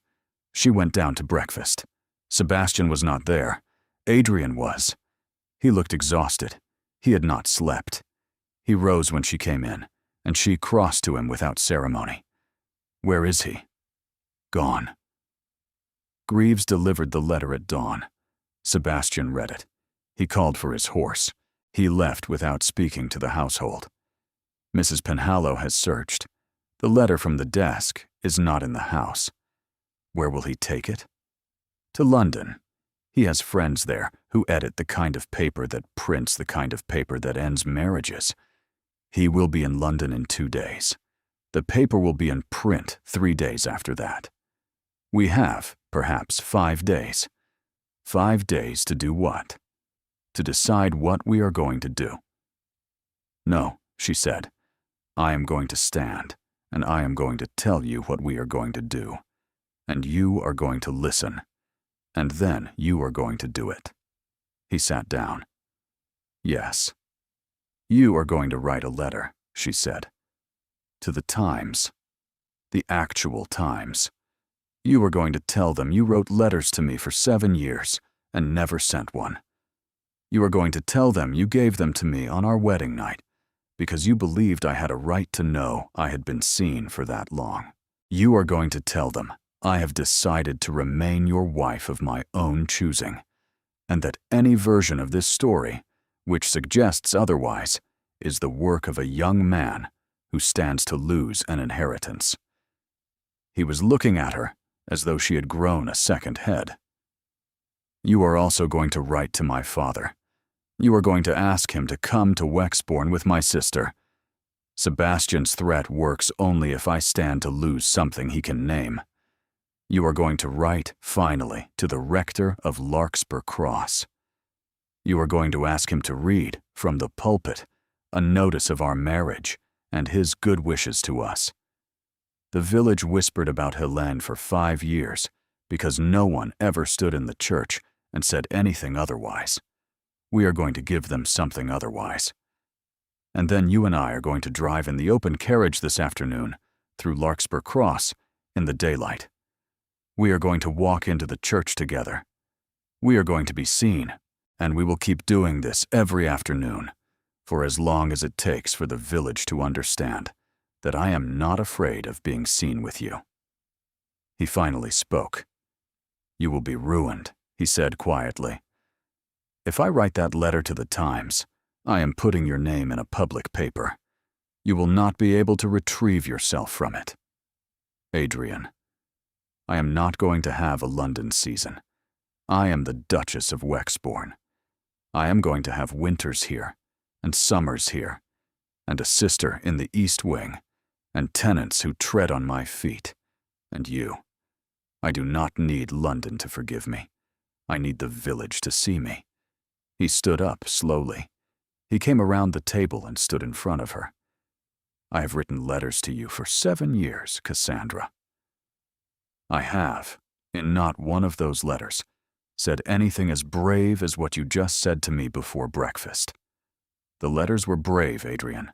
Speaker 1: She went down to breakfast. Sebastian was not there. Adrian was. He looked exhausted. He had not slept. He rose when she came in, and she crossed to him without ceremony. Where is he? Gone. Greaves delivered the letter at dawn. Sebastian read it. He called for his horse. He left without speaking to the household. Mrs. Penhallow has searched. The letter from the desk is not in the house. Where will he take it? To London. He has friends there who edit the kind of paper that prints the kind of paper that ends marriages. He will be in London in 2 days. The paper will be in print 3 days after that. We have, perhaps, 5 days. 5 days to do what? To decide what we are going to do. No, she said. I am going to stand, and I am going to tell you what we are going to do. And you are going to listen. And then you are going to do it. He sat down. Yes. You are going to write a letter, she said. To the Times. The actual Times. You are going to tell them you wrote letters to me for 7 years and never sent one. You are going to tell them you gave them to me on our wedding night because you believed I had a right to know I had been seen for that long. You are going to tell them I have decided to remain your wife of my own choosing, and that any version of this story, which suggests otherwise, is the work of a young man who stands to lose an inheritance. He was looking at her as though she had grown a second head. You are also going to write to my father. You are going to ask him to come to Wexbourne with my sister. Sebastian's threat works only if I stand to lose something he can name. You are going to write, finally, to the rector of Larkspur Cross. You are going to ask him to read, from the pulpit, a notice of our marriage and his good wishes to us. The village whispered about Helene for 5 years because no one ever stood in the church and said anything otherwise. We are going to give them something otherwise. And then you and I are going to drive in the open carriage this afternoon through Larkspur Cross in the daylight. We are going to walk into the church together. We are going to be seen, and we will keep doing this every afternoon, for as long as it takes for the village to understand that I am not afraid of being seen with you. He finally spoke. You will be ruined, he said quietly. If I write that letter to the Times, I am putting your name in a public paper. You will not be able to retrieve yourself from it. Adrian, I am not going to have a London season. I am the Duchess of Wexbourne. I am going to have winters here, and summers here, and a sister in the East Wing, and tenants who tread on my feet, and you. I do not need London to forgive me. I need the village to see me. He stood up slowly. He came around the table and stood in front of her. I have written letters to you for 7 years, Cassandra. I have, in not one of those letters, said anything as brave as what you just said to me before breakfast. The letters were brave, Adrian.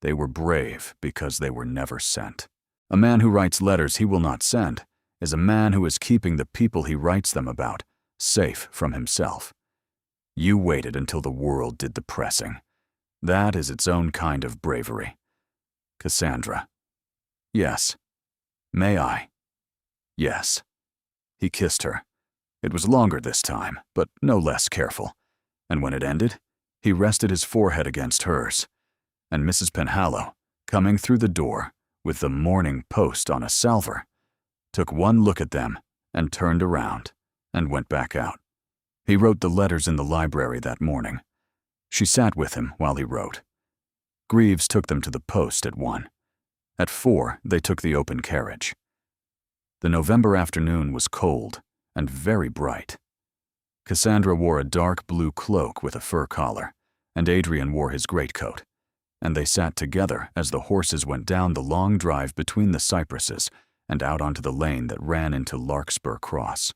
Speaker 1: They were brave because they were never sent. A man who writes letters he will not send is a man who is keeping the people he writes them about safe from himself. You waited until the world did the pressing. That is its own kind of bravery. Cassandra. Yes. May I? Yes. He kissed her. It was longer this time, but no less careful. And when it ended, he rested his forehead against hers. And Mrs. Penhallow, coming through the door with the Morning Post on a salver, took one look at them and turned around and went back out. He wrote the letters in the library that morning. She sat with him while he wrote. Greaves took them to the post at 1. At 4, they took the open carriage. The November afternoon was cold and very bright. Cassandra wore a dark blue cloak with a fur collar, and Adrian wore his greatcoat, and they sat together as the horses went down the long drive between the cypresses and out onto the lane that ran into Larkspur Cross.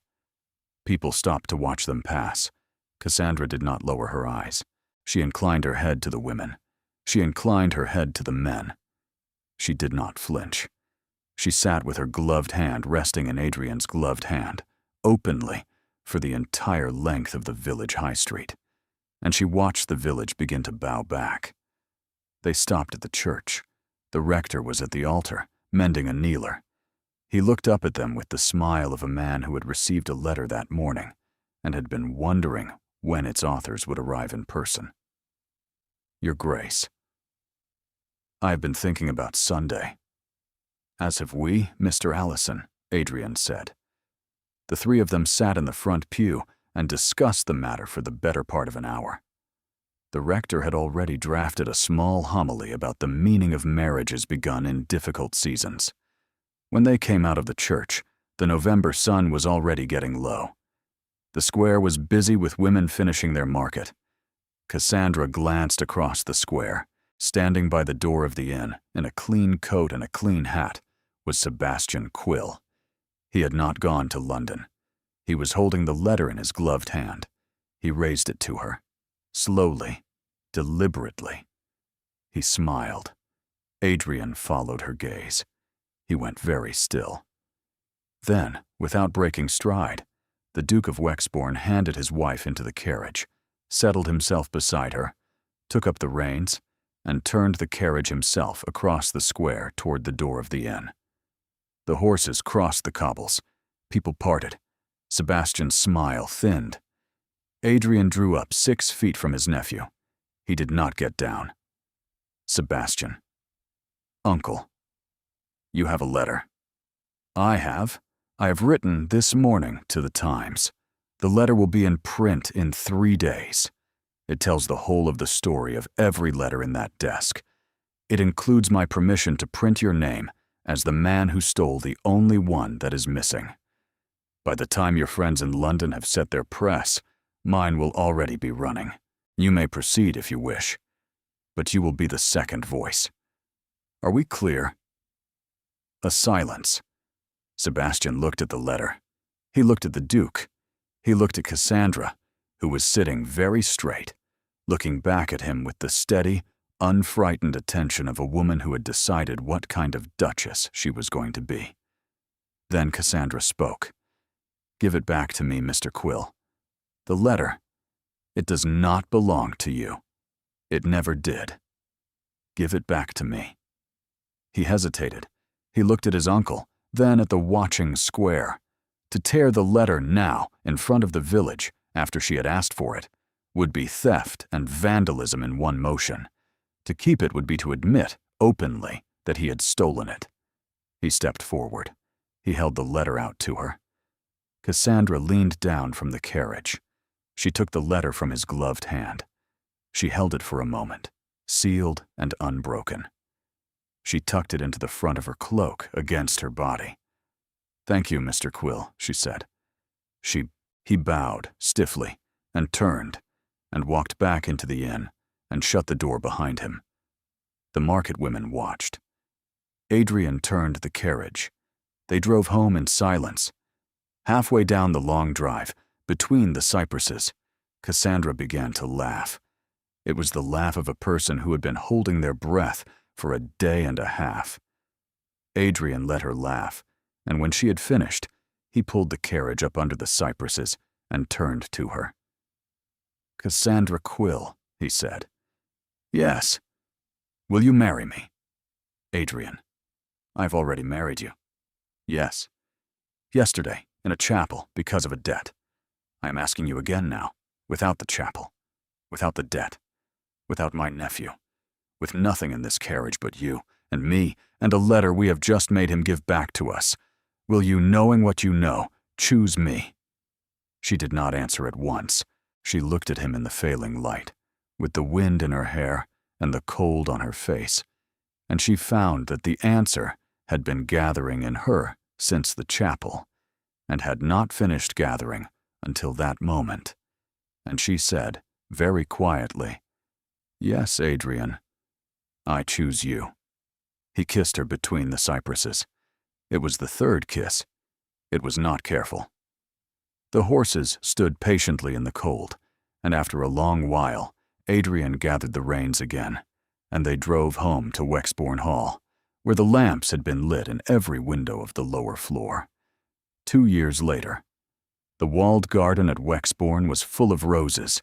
Speaker 1: People stopped to watch them pass. Cassandra did not lower her eyes. She inclined her head to the women. She inclined her head to the men. She did not flinch. She sat with her gloved hand resting in Adrian's gloved hand, openly, for the entire length of the village high street, and she watched the village begin to bow back. They stopped at the church. The rector was at the altar, mending a kneeler. He looked up at them with the smile of a man who had received a letter that morning and had been wondering when its authors would arrive in person. Your Grace, I have been thinking about Sunday. As have we, Mr. Allison, Adrian said. The 3 of them sat in the front pew and discussed the matter for the better part of an hour. The rector had already drafted a small homily about the meaning of marriages begun in difficult seasons. When they came out of the church, the November sun was already getting low. The square was busy with women finishing their market. Cassandra glanced across the square. Standing by the door of the inn, in a clean coat and a clean hat, was Sebastian Quill. He had not gone to London. He was holding the letter in his gloved hand. He raised it to her, slowly, deliberately. He smiled. Adrian followed her gaze. He went very still. Then, without breaking stride, the Duke of Wexbourne handed his wife into the carriage, settled himself beside her, took up the reins, and turned the carriage himself across the square toward the door of the inn. The horses crossed the cobbles. People parted. Sebastian's smile thinned. Adrian drew up 6 feet from his nephew. He did not get down. Sebastian. Uncle. You have a letter. I have. I have written this morning to the Times. The letter will be in print in 3 days. It tells the whole of the story of every letter in that desk. It includes my permission to print your name as the man who stole the only one that is missing. By the time your friends in London have set their press, mine will already be running. You may proceed if you wish, but you will be the second voice. Are we clear?" A silence. Sebastian looked at the letter. He looked at the Duke. He looked at Cassandra, who was sitting very straight, looking back at him with the steady, unfrightened attention of a woman who had decided what kind of duchess she was going to be. Then Cassandra spoke. "Give it back to me, Mr. Quill. The letter. It does not belong to you. It never did. Give it back to me." He hesitated. He looked at his uncle, then at the watching square. To tear the letter now, in front of the village, after she had asked for it, would be theft and vandalism in one motion. To keep it would be to admit, openly, that he had stolen it. He stepped forward. He held the letter out to her. Cassandra leaned down from the carriage. She took the letter from his gloved hand. She held it for a moment, sealed and unbroken. She tucked it into the front of her cloak against her body. "Thank you, Mr. Quill," she said. He bowed stiffly and turned and walked back into the inn and shut the door behind him. The market women watched. Adrian turned the carriage. They drove home in silence. Halfway down the long drive, between the cypresses, Cassandra began to laugh. It was the laugh of a person who had been holding their breath for a day and a half. Adrian let her laugh, and when she had finished, he pulled the carriage up under the cypresses and turned to her. "Cassandra Quill," he said. "Yes. Will you marry me?" "Adrian, I've already married you." "Yes. Yesterday, in a chapel, because of a debt. I am asking you again now, without the chapel, without the debt, without my nephew, with nothing in this carriage but you and me and a letter we have just made him give back to us. Will you, knowing what you know, choose me?" She did not answer at once. She looked at him in the failing light, with the wind in her hair and the cold on her face, and she found that the answer had been gathering in her since the chapel, and had not finished gathering until that moment. And she said, very quietly, "Yes, Adrian, I choose you." He kissed her between the cypresses. It was the third kiss. It was not careful. The horses stood patiently in the cold, and after a long while, Adrian gathered the reins again, and they drove home to Wexbourne Hall, where the lamps had been lit in every window of the lower floor. 2 years later, the walled garden at Wexbourne was full of roses.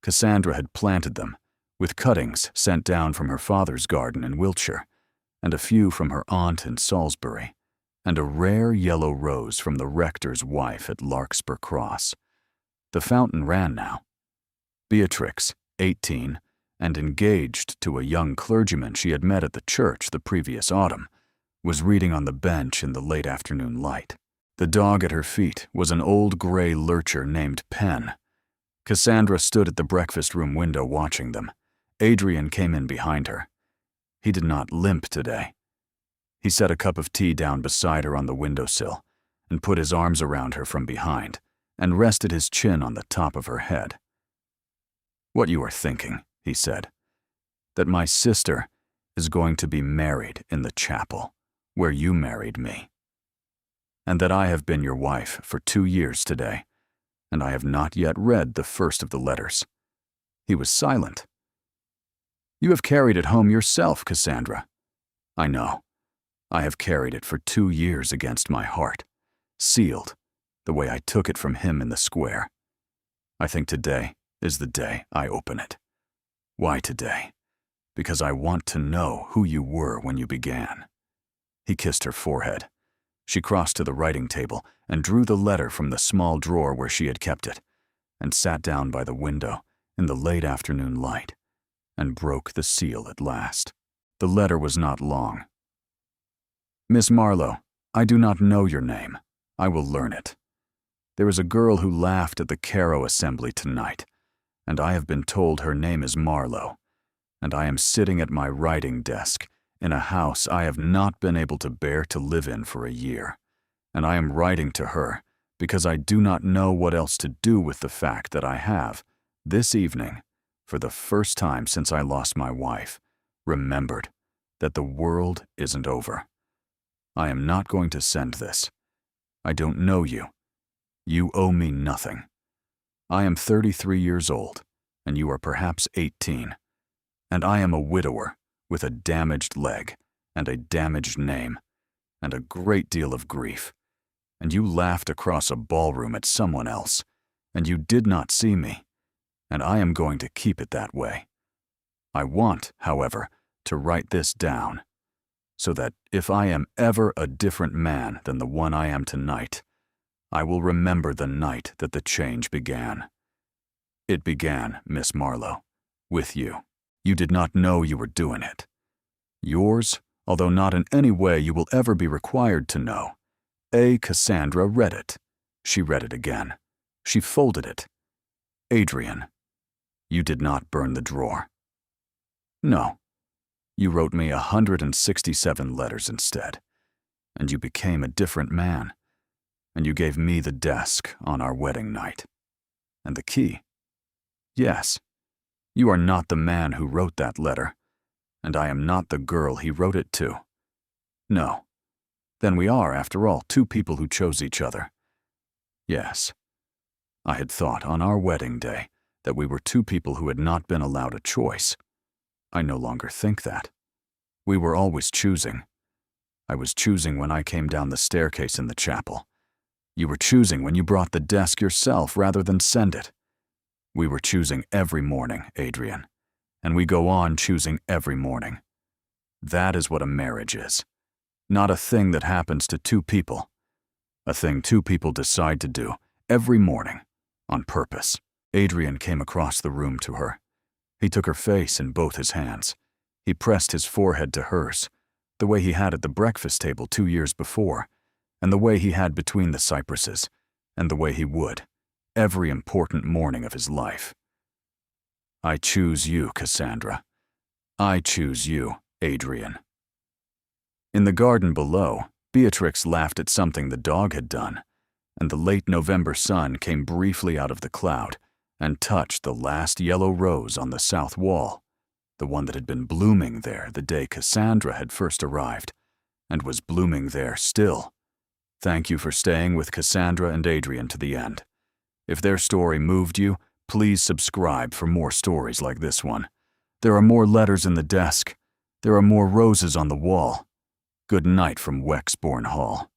Speaker 1: Cassandra had planted them, with cuttings sent down from her father's garden in Wiltshire, and a few from her aunt in Salisbury, and a rare yellow rose from the rector's wife at Larkspur Cross. The fountain ran now. Beatrix, 18, and engaged to a young clergyman she had met at the church the previous autumn, was reading on the bench in the late afternoon light. The dog at her feet was an old gray lurcher named Pen. Cassandra stood at the breakfast room window watching them. Adrian came in behind her. He did not limp today. He set a cup of tea down beside her on the windowsill and put his arms around her from behind and rested his chin on the top of her head. "What you are thinking," he said, "that my sister is going to be married in the chapel where you married me, and that I have been your wife for 2 years today, and I have not yet read the first of the letters." He was silent. "You have carried it home yourself, Cassandra." "I know. I have carried it for 2 years against my heart, sealed, the way I took it from him in the square. I think today is the day I open it. Why today? Because I want to know who you were when you began." He kissed her forehead. She crossed to the writing table and drew the letter from the small drawer where she had kept it, and sat down by the window in the late afternoon light, and broke the seal at last. The letter was not long. "Miss Marlowe, I do not know your name. I will learn it. There is a girl who laughed at the Carow assembly tonight, and I have been told her name is Marlowe, and I am sitting at my writing desk in a house I have not been able to bear to live in for a year, and I am writing to her because I do not know what else to do with the fact that I have, this evening, for the first time since I lost my wife, remembered that the world isn't over. I am not going to send this. I don't know you. You owe me nothing. I am 33 years old, and you are perhaps 18. And I am a widower with a damaged leg and a damaged name and a great deal of grief. And you laughed across a ballroom at someone else, and you did not see me, and I am going to keep it that way. I want, however, to write this down, so that if I am ever a different man than the one I am tonight, I will remember the night that the change began. It began, Miss Marlowe, with you. You did not know you were doing it. Yours, although not in any way you will ever be required to know. Cassandra read it. She read it again. She folded it. Adrian, you did not burn the drawer. No. You wrote me 167 letters instead, and you became a different man, and you gave me the desk on our wedding night. And the key. Yes, you are not the man who wrote that letter, and I am not the girl he wrote it to. No. Then we are, after all, two people who chose each other. Yes. I had thought on our wedding day that we were two people who had not been allowed a choice. I no longer think that. We were always choosing. I was choosing when I came down the staircase in the chapel. You were choosing when you brought the desk yourself rather than send it. We were choosing every morning, Adrian, and we go on choosing every morning. That is what a marriage is. Not a thing that happens to two people. A thing two people decide to do every morning, on purpose. Adrian came across the room to her. He took her face in both his hands. He pressed his forehead to hers, the way he had at the breakfast table 2 years before, and the way he had between the cypresses, and the way he would, every important morning of his life. I choose you, Cassandra. I choose you, Adrian. In the garden below, Beatrix laughed at something the dog had done, and the late November sun came briefly out of the cloud and touched the last yellow rose on the south wall, the one that had been blooming there the day Cassandra had first arrived, and was blooming there still. Thank you for staying with Cassandra and Adrian to the end. If their story moved you, please subscribe for more stories like this one. There are more letters in the desk. There are more roses on the wall. Good night from Wexbourne Hall.